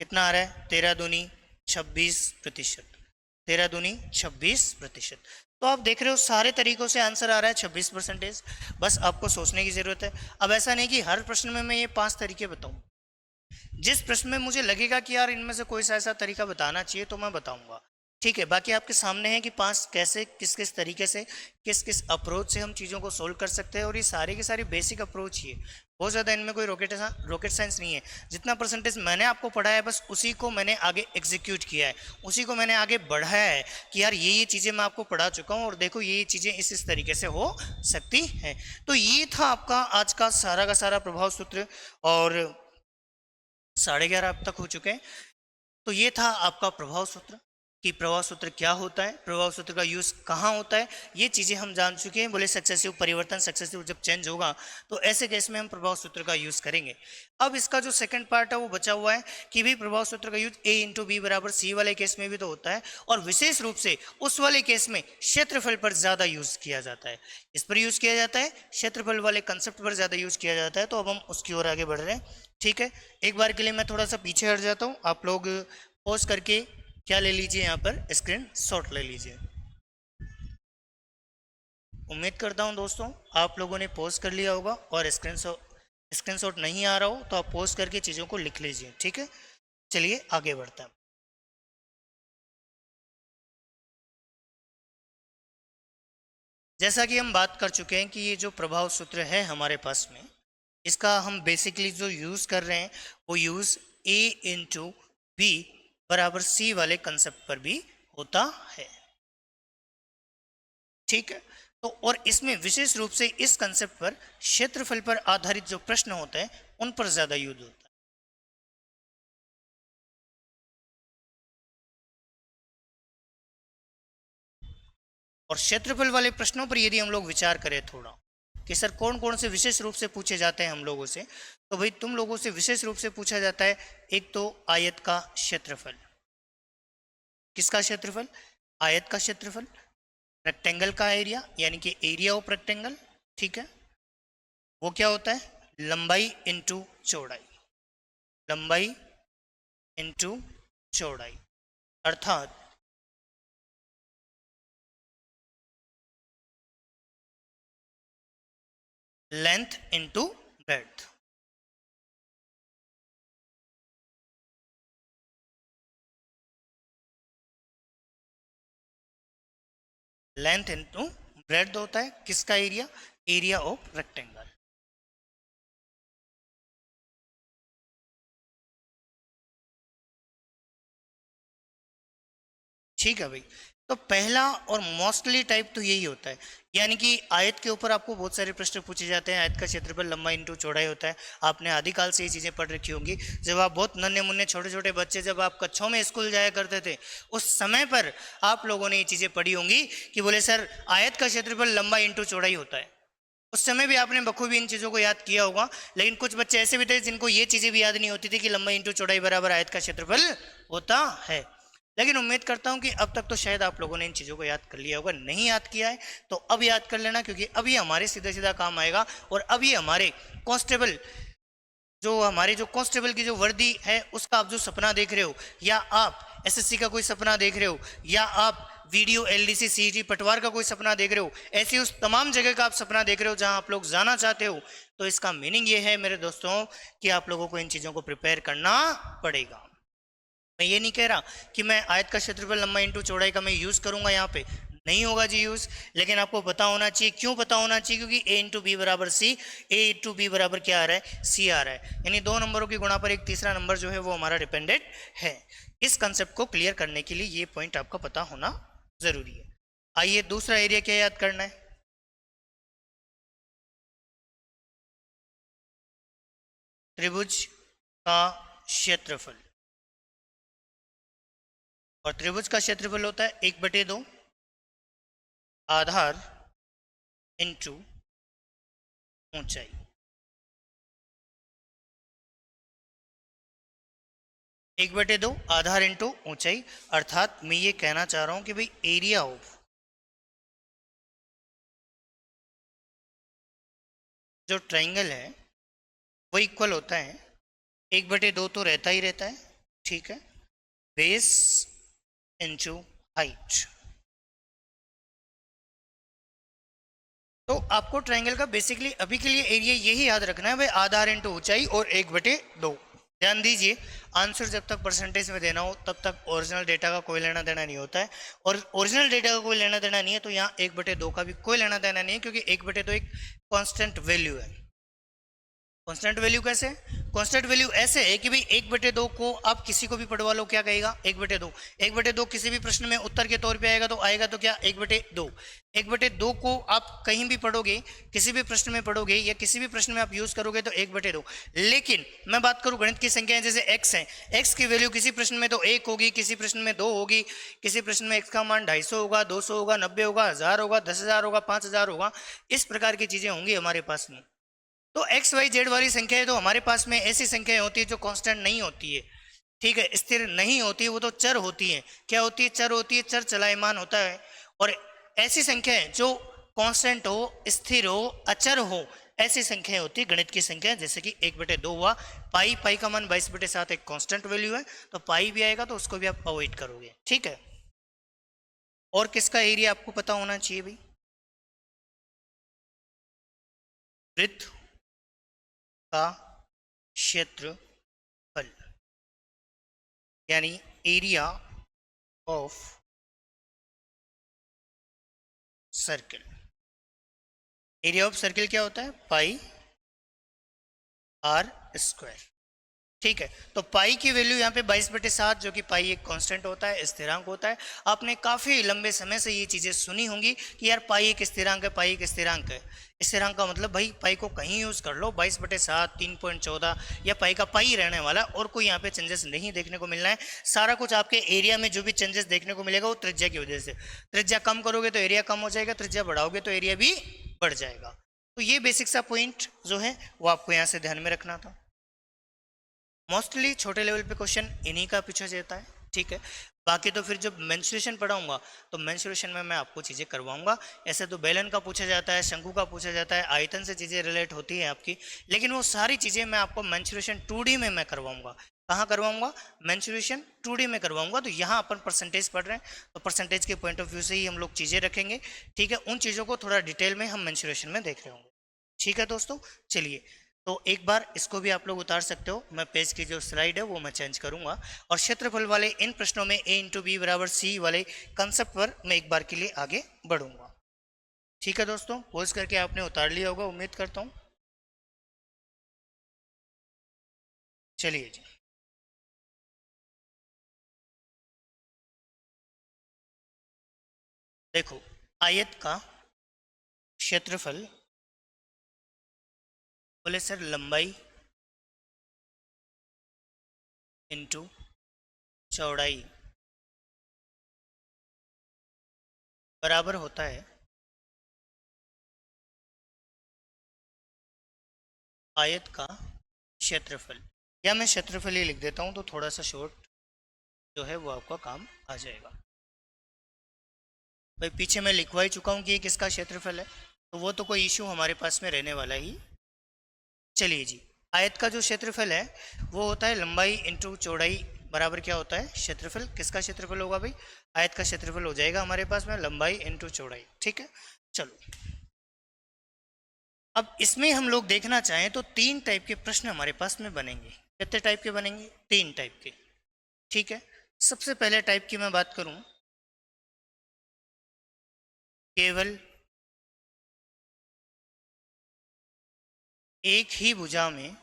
कितना आ रहा है, 13 दूनी 26%, 13 दूनी 26%। तो आप देख रहे हो सारे तरीकों से आंसर आ रहा है 26%। बस आपको सोचने की जरूरत है। अब ऐसा नहीं कि हर प्रश्न में मैं ये 5 तरीके बताऊं, जिस प्रश्न में मुझे लगेगा कि यार इनमें से कोई सा ऐसा तरीका बताना चाहिए तो मैं बताऊंगा। ठीक है, बाकी आपके सामने है कि 5 कैसे, किस किस तरीके से, किस किस अप्रोच से हम चीज़ों को सोल्व कर सकते हैं, और ये सारी की सारी बेसिक अप्रोच ही है। बहुत ज़्यादा इनमें कोई रॉकेट साइंस नहीं है। जितना परसेंटेज मैंने आपको पढ़ाया है बस उसी को मैंने आगे एग्जीक्यूट किया है, उसी को मैंने आगे बढ़ाया है कि यार ये चीज़ें मैं आपको पढ़ा चुका हूँ और देखो ये चीज़ें इस तरीके से हो सकती हैं। तो ये था आपका आज का सारा प्रभाव सूत्र, और 11:30 अब तक हो चुके हैं। तो ये था आपका प्रभाव सूत्र, कि प्रभाव सूत्र क्या होता है, प्रभाव सूत्र का यूज कहाँ होता है, ये चीज़ें हम जान चुके हैं। बोले सक्सेसिव परिवर्तन, सक्सेसिव जब चेंज होगा तो ऐसे केस में हम प्रभाव सूत्र का यूज करेंगे। अब इसका जो सेकंड पार्ट है वो बचा हुआ है कि भी प्रभाव सूत्र का यूज A × B = C वाले केस में भी तो होता है, और विशेष रूप से उस वाले केस में क्षेत्रफल पर ज़्यादा यूज किया जाता है। इस पर यूज किया जाता है, क्षेत्रफल वाले कंसेप्ट पर ज़्यादा यूज किया जाता है। तो अब हम उसकी ओर आगे बढ़ रहे हैं। ठीक है, एक बार के लिए मैं थोड़ा सा पीछे हट जाता हूँ, आप लोग पॉज करके क्या ले लीजिए, यहाँ पर स्क्रीन शॉट ले लीजिए। उम्मीद करता हूँ दोस्तों आप लोगों ने पॉज कर लिया होगा, और स्क्रीनशॉट नहीं आ रहा हो तो आप पॉज करके चीज़ों को लिख लीजिए। ठीक है, चलिए आगे बढ़ते हैं। जैसा कि हम बात कर चुके हैं कि ये जो प्रभाव सूत्र है हमारे पास में, इसका हम बेसिकली जो यूज़ कर रहे हैं वो यूज़ A इंटू बी बराबर C वाले कंसेप्ट पर भी होता है। ठीक है, तो और इसमें विशेष रूप से इस कंसेप्ट पर क्षेत्रफल पर आधारित जो प्रश्न होते हैं उन पर ज्यादा यूज होता है। और क्षेत्रफल वाले प्रश्नों पर यदि हम लोग विचार करें थोड़ा कि सर कौन कौन से विशेष रूप से पूछे जाते हैं हम लोगों से, तो भाई तुम लोगों से विशेष रूप से पूछा जाता है एक तो आयत का क्षेत्रफल। किसका क्षेत्रफल? आयत का क्षेत्रफल। रेक्टेंगल का एरिया यानी कि एरिया ऑफ रेक्टेंगल। ठीक है, वो क्या होता है? लंबाई इंटू चौड़ाई। लंबाई इंटू चौड़ाई अर्थात length into breadth. Length into breadth होता है किसका एरिया? Area of rectangle. ठीक है भाई, तो पहला और मोस्टली टाइप तो यही होता है, यानी कि आयत के ऊपर आपको बहुत सारे प्रश्न पूछे जाते हैं। आयत का क्षेत्रफल लंबाई इंटू चौड़ाई होता है। आपने आदिकाल से ये चीज़ें पढ़ रखी होंगी। जब आप बहुत नन्हे मुन्ने छोटे छोटे बच्चे जब आप कक्षों में स्कूल जाया करते थे उस समय पर आप लोगों ने ये चीज़ें पढ़ी होंगी कि बोले सर आयत का क्षेत्रफल लंबाई इंटू चौड़ाई होता है। उस समय भी आपने बखूबी इन चीज़ों को याद किया होगा। लेकिन कुछ बच्चे ऐसे भी थे जिनको ये चीज़ें भी याद नहीं होती थी कि लंबाई इंटू चौड़ाई बराबर आयत का क्षेत्रफल होता है। लेकिन उम्मीद करता हूं कि अब तक तो शायद आप लोगों ने इन चीज़ों को याद कर लिया होगा। नहीं याद किया है तो अब याद कर लेना, क्योंकि अभी हमारे सीधा सीधा काम आएगा। और अभी हमारे कांस्टेबल जो हमारे जो कांस्टेबल की जो वर्दी है उसका आप जो सपना देख रहे हो, या आप एसएससी का कोई सपना देख रहे हो, या आप वीडियो एलडीसी सीईटी पटवार का कोई सपना देख रहे हो, ऐसी उस तमाम जगह का आप सपना देख रहे हो जहां आप लोग जाना चाहते हो, तो इसका मीनिंग ये है मेरे दोस्तों कि आप लोगों को इन चीज़ों को प्रिपेयर करना पड़ेगा। मैं ये नहीं कह रहा कि मैं आयत का क्षेत्रफल लंबाई इंटू चौड़ाई का मैं यूज़ करूंगा, यहाँ पे नहीं होगा जी यूज़। लेकिन आपको पता होना चाहिए। क्यों पता होना चाहिए? क्योंकि ए इंटू बी बराबर सी, ए इंटू बी बराबर क्या आ रहा है? सी आ रहा है। यानी दो नंबरों की गुणा पर एक तीसरा नंबर जो है वो हमारा डिपेंडेंट है। इस कंसेप्ट को क्लियर करने के लिए ये पॉइंट आपका पता होना जरूरी है। आइए दूसरा एरिया क्या याद करना है? त्रिभुज का क्षेत्रफल। और त्रिभुज का क्षेत्रफल होता है 1/2 आधार इंटू ऊंचाई। एक बटे दो आधार इंटू ऊंचाई। अर्थात मैं ये कहना चाह रहा हूं कि भाई एरिया ऑफ जो ट्राइंगल है वो इक्वल होता है 1/2 तो रहता ही रहता है। ठीक है, बेस इंटू हाइट। तो आपको ट्राइंगल का बेसिकली अभी के लिए एरिया यही याद रखना है भाई, आधार इंटू ऊंचाई और 1/2। ध्यान दीजिए, आंसर जब तक परसेंटेज में देना हो तब तक ओरिजिनल डेटा का कोई लेना देना नहीं होता है। और ओरिजिनल डेटा का कोई लेना देना नहीं है तो यहाँ 1/2 का भी कोई लेना देना नहीं है, क्योंकि 1/2 एक कांस्टेंट वैल्यू है। कांस्टेंट वैल्यू कैसे? कांस्टेंट वैल्यू ऐसे है कि भाई 1/2 को आप किसी को भी पढ़वा लो क्या कहेगा? 1/2। 1/2 किसी भी प्रश्न में उत्तर के तौर पे आएगा तो आएगा तो क्या? 1/2। 1/2 को आप कहीं भी पढ़ोगे, किसी भी प्रश्न में पढ़ोगे या किसी भी प्रश्न में आप यूज करोगे तो 1/2। लेकिन मैं बात करूं गणित की संख्याएं जैसे x है, x की वैल्यू किसी प्रश्न में तो 1 होगी, किसी प्रश्न में 2 होगी, किसी प्रश्न में x का मान 250 होगा, 200 होगा, 90 होगा, 1000 होगा, 10,000 होगा, 5,000 होगा। इस प्रकार की चीजें होंगी हमारे पास में। तो एक्स वाई जेड वाली संख्याएं तो हमारे पास में ऐसी संख्याएं होती है जो कांस्टेंट नहीं होती है। ठीक है, स्थिर नहीं होती है, वो तो चर होती है। क्या होती है? चर होती है। चर चलायमान होता है। और ऐसी संख्याएं जो कांस्टेंट हो, स्थिर हो, अचर हो, ऐसी संख्याएं होती है गणित की संख्या। जैसे कि 1/2 हुआ। पाई, पाई का मान 22/7 एक कांस्टेंट वैल्यू है, तो पाई भी आएगा तो उसको भी आप अवॉइड करोगे। ठीक है, और किसका एरिया आपको पता होना चाहिए भाई? वृत्त का क्षेत्रफल यानी area of circle. Area of circle क्या होता है? पाई आर स्क्वायर। ठीक है, तो पाई की वैल्यू यहाँ पे 22/7, जो कि पाई एक कांस्टेंट होता है, स्थिरांक होता है। आपने काफ़ी लंबे समय से ये चीज़ें सुनी होंगी कि यार पाई एक स्थिरांक है, पाई एक स्थिरांक है। स्थिरांक का मतलब भाई पाई को कहीं यूज़ कर लो, 22/7, 3.14 या पाई का पाई रहने वाला, और कोई यहाँ पे चेंजेस नहीं देखने को मिलना है। सारा कुछ आपके एरिया में जो भी चेंजेस देखने को मिलेगा वो त्रिज्या की वजह से। त्रिज्या कम करोगे तो एरिया कम हो जाएगा, त्रिज्या बढ़ाओगे तो एरिया भी बढ़ जाएगा। तो ये बेसिक सा पॉइंट जो है वो आपको यहाँ से ध्यान में रखना था। मोस्टली छोटे लेवल पे क्वेश्चन इन्हीं का पूछा जाता है। ठीक है, बाकी तो फिर जब मेंसुरेशन पढ़ाऊंगा तो मेंसुरेशन में मैं आपको चीज़ें करवाऊंगा। ऐसे तो बेलन का पूछा जाता है, शंकु का पूछा जाता है, आयतन से चीज़ें रिलेट होती है आपकी, लेकिन वो सारी चीज़ें मैं आपको मेंसुरेशन 2D में मैं करवाऊंगा। कहाँ करवाऊंगा? मेंसुरेशन 2D में करवाऊंगा। तो यहाँ अपन परसेंटेज पढ़ रहे हैं, तो परसेंटेज के पॉइंट ऑफ व्यू से ही हम लोग चीज़ें रखेंगे। ठीक है, उन चीज़ों को थोड़ा डिटेल में हम मेंसुरेशन में देख रहे होंगे। ठीक है दोस्तों, चलिए तो एक बार इसको भी आप लोग उतार सकते हो। मैं पेज की जो स्लाइड है वो मैं चेंज करूंगा, और क्षेत्रफल वाले इन प्रश्नों में A/B = C वाले कंसेप्ट पर मैं एक बार के लिए आगे बढ़ूंगा। ठीक है दोस्तों, पोज करके आपने उतार लिया होगा, उम्मीद करता हूं। चलिए जी, देखो आयत का क्षेत्रफल, बोले सर लंबाई इंटू चौड़ाई बराबर होता है आयत का क्षेत्रफल। या मैं क्षेत्रफल ही लिख देता हूं, तो थोड़ा सा शॉर्ट जो है वो आपका काम आ जाएगा। भाई पीछे मैं लिखवा ही चुका हूँ कि ये किसका क्षेत्रफल है, तो वो तो कोई इशू हमारे पास में रहने वाला ही। चलिए जी, आयत का जो क्षेत्रफल है वो होता है लंबाई इंटू चौड़ाई बराबर क्या होता है? क्षेत्रफल। किसका क्षेत्रफल होगा भाई? आयत का क्षेत्रफल हो जाएगा हमारे पास में लंबाई इंटू चौड़ाई। ठीक है, चलो अब इसमें हम लोग देखना चाहें तो 3 टाइप के प्रश्न हमारे पास में बनेंगे। कितने टाइप के बनेंगे? 3 टाइप के। ठीक है, सबसे पहले टाइप की मैं बात करूं, केवल एक ही भुजा में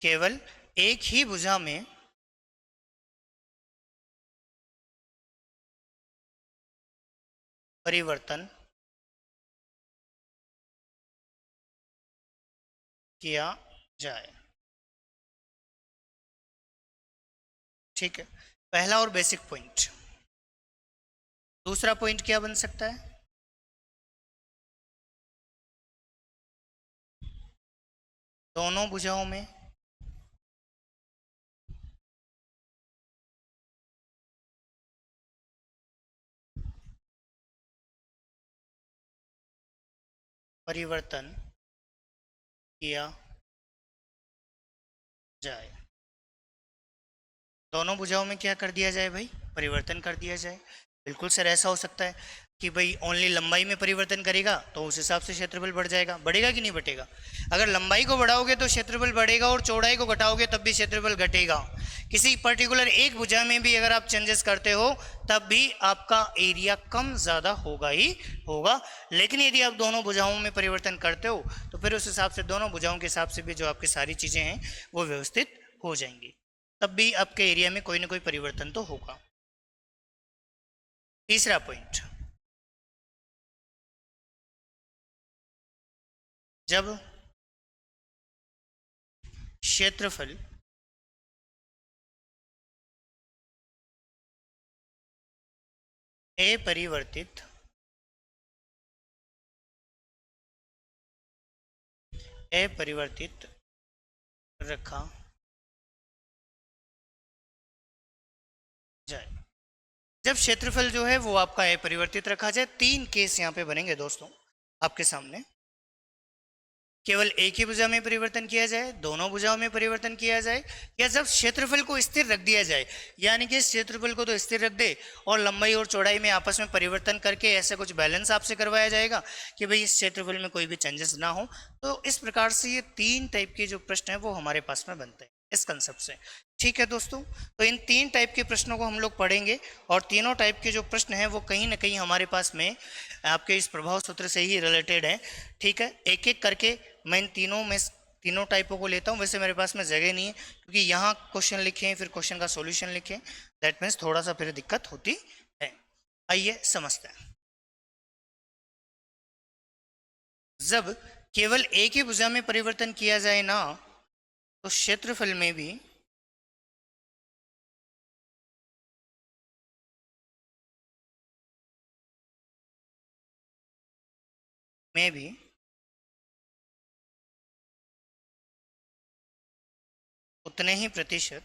केवल एक ही भुजा में परिवर्तन किया जाए। ठीक है, पहला और बेसिक पॉइंट। दूसरा पॉइंट क्या बन सकता है? दोनों भुजाओं में परिवर्तन किया जाए। दोनों भुजाओं में क्या कर दिया जाए भाई? परिवर्तन कर दिया जाए। बिल्कुल सर, ऐसा हो सकता है कि भाई ओनली लंबाई में परिवर्तन करेगा तो उस हिसाब से क्षेत्रफल बढ़ जाएगा। बढ़ेगा कि नहीं बढ़ेगा? अगर लंबाई को बढ़ाओगे तो क्षेत्रफल बढ़ेगा, और चौड़ाई को घटाओगे तब भी क्षेत्रफल घटेगा। किसी पर्टिकुलर एक भुजा में भी अगर आप चेंजेस करते हो तब भी आपका एरिया कम ज़्यादा होगा ही होगा। लेकिन यदि आप दोनों भुजाओं में परिवर्तन करते हो तो फिर उस हिसाब से दोनों भुजाओं के हिसाब से भी जो आपकी सारी चीज़ें हैं वो व्यवस्थित हो जाएंगी, तब भी आपके एरिया में कोई ना कोई परिवर्तन तो होगा। तीसरा पॉइंट, जब क्षेत्रफल अपरिवर्तित अपरिवर्तित रखा जाए। जब क्षेत्रफल जो है वो आपका अपरिवर्तित रखा जाए, 3 केस यहाँ पे बनेंगे दोस्तों आपके सामने। केवल एक ही भुजा में परिवर्तन किया जाए, दोनों भुजाओं में परिवर्तन किया जाए, या जब क्षेत्रफल को स्थिर रख दिया जाए, यानी कि क्षेत्रफल को तो स्थिर रख दे और लंबाई और चौड़ाई में आपस में परिवर्तन करके ऐसा कुछ बैलेंस आपसे करवाया जाएगा कि भाई इस क्षेत्रफल में कोई भी चेंजेस ना हो। तो इस प्रकार से ये 3 टाइप के जो प्रश्न है वो हमारे पास में बनते हैं इस कंसेप्ट से। ठीक है दोस्तों, तो इन 3 टाइप के प्रश्नों को हम लोग पढ़ेंगे और तीनों टाइप के जो प्रश्न हैं वो कहीं ना कहीं हमारे पास में आपके इस प्रभाव सूत्र से ही रिलेटेड है। ठीक है, एक एक करके मैं इन तीनों टाइपों को लेता हूँ। वैसे मेरे पास में जगह नहीं है क्योंकि यहाँ क्वेश्चन लिखे हैं फिर क्वेश्चन का सॉल्यूशन लिखे, दैट मीन्स थोड़ा सा फिर दिक्कत होती है। आइए समझते हैं। जब केवल एक ही भुजा में परिवर्तन किया जाए ना, तो क्षेत्रफल में भी उतने ही प्रतिशत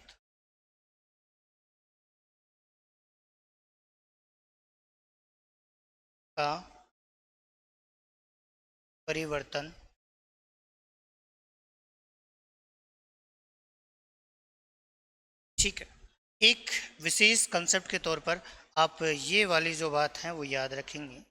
का परिवर्तन ठीक है। एक विशेष कंसेप्ट के तौर पर आप ये वाली जो बात है वो याद रखेंगे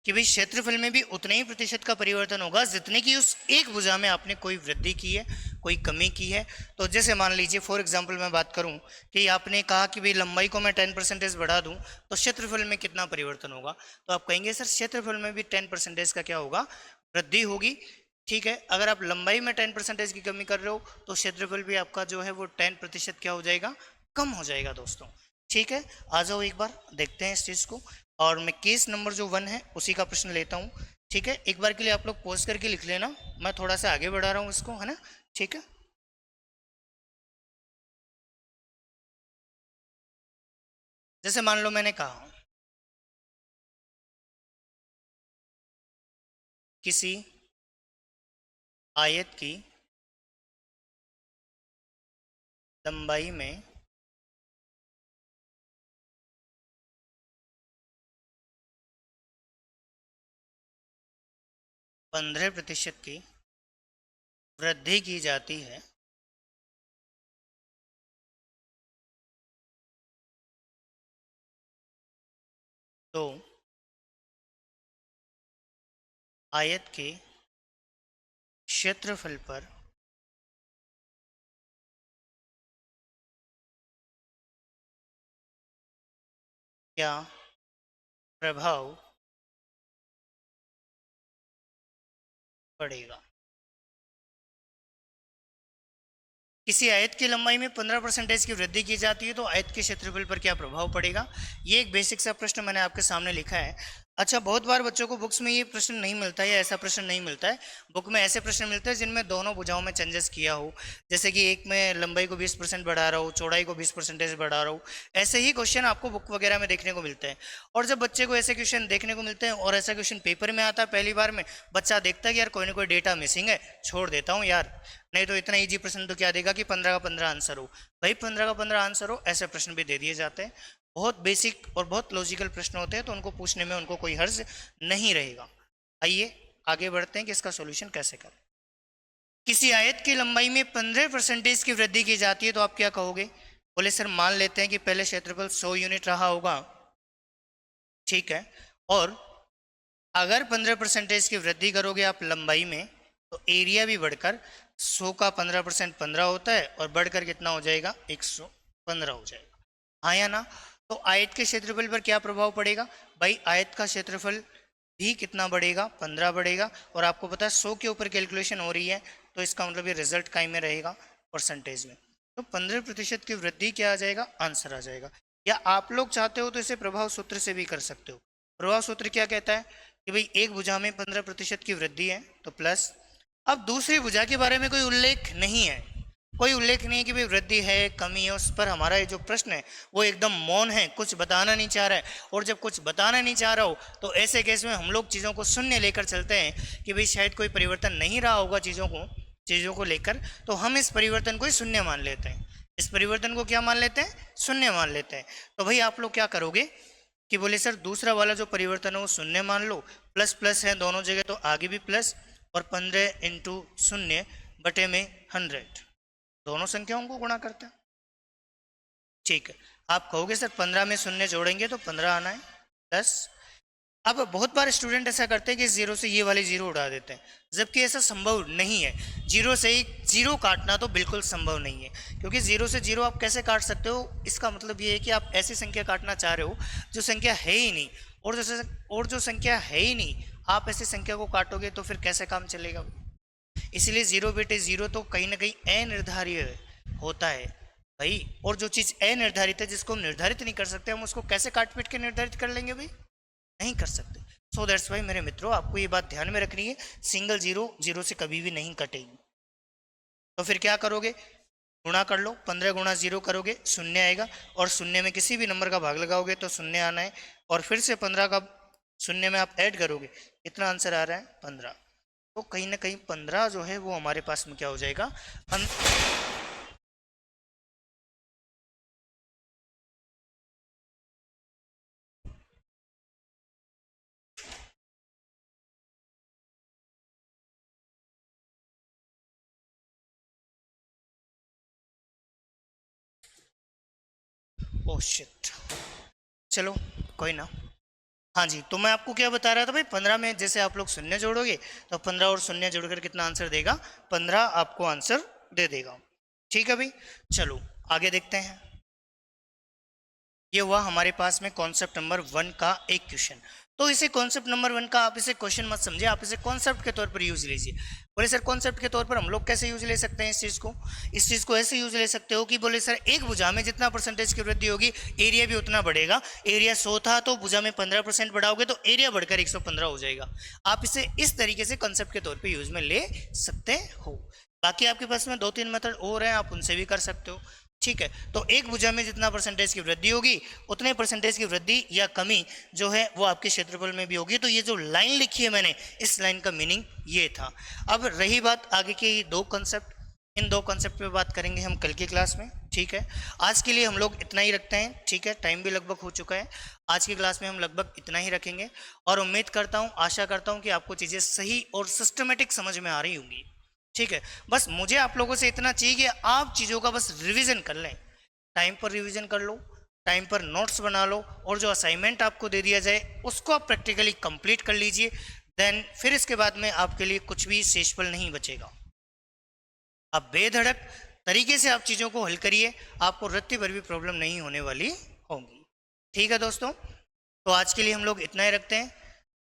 कि भाई क्षेत्रफल में भी उतने ही प्रतिशत का परिवर्तन होगा जितने की उस एक भुजा में आपने कोई वृद्धि की है, कोई कमी की है। तो जैसे मान लीजिए फॉर एग्जांपल मैं बात करूं कि आपने कहा कि भाई लंबाई को मैं 10% बढ़ा दूं तो क्षेत्रफल में कितना परिवर्तन होगा, तो आप कहेंगे सर क्षेत्रफल में भी 10% का क्या होगा, वृद्धि होगी। ठीक है, अगर आप लंबाई में 10% की कमी कर रहे हो तो क्षेत्रफल भी आपका जो है वो 10% क्या हो जाएगा, कम हो जाएगा दोस्तों। ठीक है, आ जाओ एक बार देखते हैं इस चीज़ को। और मैं केस नंबर जो 1 है उसी का प्रश्न लेता हूँ। ठीक है, एक बार के लिए आप लोग पॉज करके लिख लेना, मैं थोड़ा सा आगे बढ़ा रहा हूँ इसको, है ना। ठीक है, जैसे मान लो मैंने कहा किसी आयत की लंबाई में 15% की वृद्धि की जाती है, तो आयत के क्षेत्रफल पर क्या प्रभाव पड़ेगा। किसी आयत की लंबाई में 15% की वृद्धि की जाती है तो आयत के क्षेत्रफल पर क्या प्रभाव पड़ेगा। ये एक बेसिक सा प्रश्न मैंने आपके सामने लिखा है। अच्छा, बहुत बार बच्चों को बुक्स में ये प्रश्न नहीं मिलता है या ऐसा प्रश्न नहीं मिलता है। बुक में ऐसे प्रश्न मिलते हैं जिनमें दोनों भुजाओं में चेंजेस किया हो, जैसे कि एक में लंबाई को 20% बढ़ा रहा हूँ, चौड़ाई को 20% बढ़ा रहा हूँ। ऐसे ही क्वेश्चन आपको बुक वगैरह में देखने को मिलते हैं। और जब बच्चे को ऐसे क्वेश्चन देखने को मिलते हैं और ऐसा क्वेश्चन पेपर में आता है पहली बार में, बच्चा देखता है कि यार कोई ना कोई डेटा मिसिंग है, छोड़ देता हूँ यार, नहीं तो इतना इजी प्रश्न तो क्या देगा कि 15 का 15 आंसर हो। भाई 15 का 15 आंसर हो, ऐसे प्रश्न भी दे दिए जाते हैं। बहुत बेसिक और बहुत लॉजिकल प्रश्न होते हैं तो उनको पूछने में उनको कोई हर्ज नहीं रहेगा। आइए आगे बढ़ते हैं कि इसका सॉल्यूशन कैसे करें। किसी आयत की लंबाई में 15% की वृद्धि की जाती है तो आप क्या कहोगे। बोले सर मान लेते हैं कि पहले क्षेत्रफल 100 यूनिट रहा होगा, ठीक है, और अगर 15% की वृद्धि करोगे आप लंबाई में तो एरिया भी बढ़कर 100 का 15% 15 होता है और बढ़कर कितना हो जाएगा, 115 हो जाएगा। हाँ या ना। तो आयत के क्षेत्रफल पर क्या प्रभाव पड़ेगा। भाई आयत का क्षेत्रफल भी कितना बढ़ेगा, 15 बढ़ेगा। और आपको पता है 100 के ऊपर कैलकुलेशन हो रही है तो इसका मतलब ये रिजल्ट काय में रहेगा, परसेंटेज में। तो 15% की वृद्धि क्या आ जाएगा, आंसर आ जाएगा। या आप लोग चाहते हो तो इसे प्रभाव सूत्र से भी कर सकते हो। प्रभाव सूत्र क्या कहता है कि भाई एक भुजा में 15% की वृद्धि है तो प्लस, अब दूसरी भुजा के बारे में कोई उल्लेख नहीं है, कोई उल्लेख नहीं है कि भाई वृद्धि है कमी है, उस पर हमारा ये जो प्रश्न है वो एकदम मौन है, कुछ बताना नहीं चाह रहा है। और जब कुछ बताना नहीं चाह रहा हो तो ऐसे केस में हम लोग चीज़ों को शून्य लेकर चलते हैं कि भाई शायद कोई परिवर्तन नहीं रहा होगा चीज़ों को लेकर, तो हम इस परिवर्तन को ही शून्य मान लेते हैं। इस परिवर्तन को क्या मान लेते हैं, शून्य मान लेते हैं। तो भाई आप लोग क्या करोगे कि बोले सर दूसरा वाला जो परिवर्तन है वो शून्य मान लो, प्लस प्लस है दोनों जगह तो आगे भी प्लस, और 15 इंटू शून्य बटे में 100, दोनों संख्याओं को गुणा करते हैं। ठीक है, आप कहोगे सर 15 में शून्य जोड़ेंगे तो 15 आना है, प्लस अब बहुत बार स्टूडेंट ऐसा करते हैं कि जीरो से ये वाले जीरो उड़ा देते हैं, जबकि ऐसा संभव नहीं है। जीरो से ही जीरो काटना तो बिल्कुल संभव नहीं है, क्योंकि जीरो से जीरो आप कैसे काट सकते हो, इसका मतलब ये है कि आप ऐसी संख्या काटना चाह रहे हो जो संख्या है ही नहीं, और जो संख्या है ही नहीं आप ऐसी संख्या को काटोगे तो फिर कैसे काम चलेगा। इसलिए जीरो बेटे जीरो तो कहीं ना कहीं अनिर्धारित होता है भाई, और जो चीज़ अनिर्धारित है, जिसको हम निर्धारित नहीं कर सकते, हम उसको कैसे काट पीट के निर्धारित कर लेंगे भाई, नहीं कर सकते। सो दैट्स वाई मेरे मित्रों, आपको ये बात ध्यान में रखनी है, सिंगल जीरो जीरो से कभी भी नहीं कटेगी। तो फिर क्या करोगे, गुणा कर लो, 15 गुणा जीरो करोगे शून्य आएगा, और शून्य में किसी भी नंबर का भाग लगाओगे तो शून्य आना है, और फिर से 15 का शून्य में आप ऐड करोगे, कितना आंसर आ रहा है 15। तो कहीं ना कहीं 15 जो है वो हमारे पास में क्या हो जाएगा, ओह शिट, चलो कोई ना। हाँ जी, तो मैं आपको क्या बता रहा था भाई, 15 में जैसे आप लोग शून्य जोड़ोगे तो 15 और शून्य जोड़कर कितना आंसर देगा, 15 आपको आंसर दे देगा। ठीक है भाई, चलो आगे देखते हैं। ये हुआ हमारे पास में कॉन्सेप्ट नंबर 1 का एक क्वेश्चन। तो इसे कॉन्सेप्ट नंबर 1 का आप इसे क्वेश्चन मत समझिए, आप इसे कॉन्सेप्ट के तौर पर यूज लीजिए। बोले सर कॉन्सेप्ट के तौर पर हम लोग कैसे यूज ले सकते हैं इस चीज़ को, इस चीज़ को ऐसे यूज ले सकते हो कि बोले सर एक भुजा में जितना परसेंटेज की वृद्धि होगी एरिया भी उतना बढ़ेगा। एरिया 100 था तो भुजा में 15% बढ़ाओगे तो एरिया बढ़कर 115 हो जाएगा। आप इसे इस तरीके से कॉन्सेप्ट के तौर पर यूज में ले सकते हो। बाकी आपके पास में 2-3 मेथड और हैं, आप उनसे भी कर सकते हो। ठीक है, तो एक भुजा में जितना परसेंटेज की वृद्धि होगी उतने परसेंटेज की वृद्धि या कमी जो है वो आपके क्षेत्रफल में भी होगी। तो ये जो लाइन लिखी है मैंने, इस लाइन का मीनिंग ये था। अब रही बात आगे के दो कॉन्सेप्ट, इन दो कॉन्सेप्ट पे बात करेंगे हम कल की क्लास में। ठीक है, आज के लिए हम लोग इतना ही रखते हैं। ठीक है, टाइम भी लगभग हो चुका है, आज की क्लास में हम लगभग इतना ही रखेंगे, और उम्मीद करता हूँ, आशा करता हूँ कि आपको चीज़ें सही और सिस्टमेटिक समझ में आ रही होंगी। ठीक है, बस मुझे आप लोगों से इतना चाहिए कि आप चीज़ों का बस रिवीजन कर लें, टाइम पर रिवीजन कर लो, टाइम पर नोट्स बना लो, और जो असाइनमेंट आपको दे दिया जाए उसको आप प्रैक्टिकली कंप्लीट कर लीजिए। देन फिर इसके बाद में आपके लिए कुछ भी शेषफल नहीं बचेगा। आप बेधड़क तरीके से आप चीज़ों को हल करिए, आपको रत्ती भर भी प्रॉब्लम नहीं होने वाली होंगी। ठीक है दोस्तों, तो आज के लिए हम लोग इतना ही रखते हैं,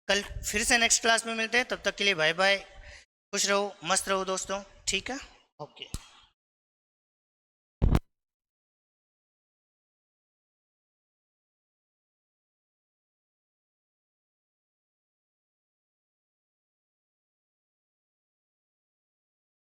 कल फिर से नेक्स्ट क्लास में मिलते हैं। तब तक के लिए बाय बाय, खुश रहो, मस्त रहो दोस्तों। ठीक है, ओके।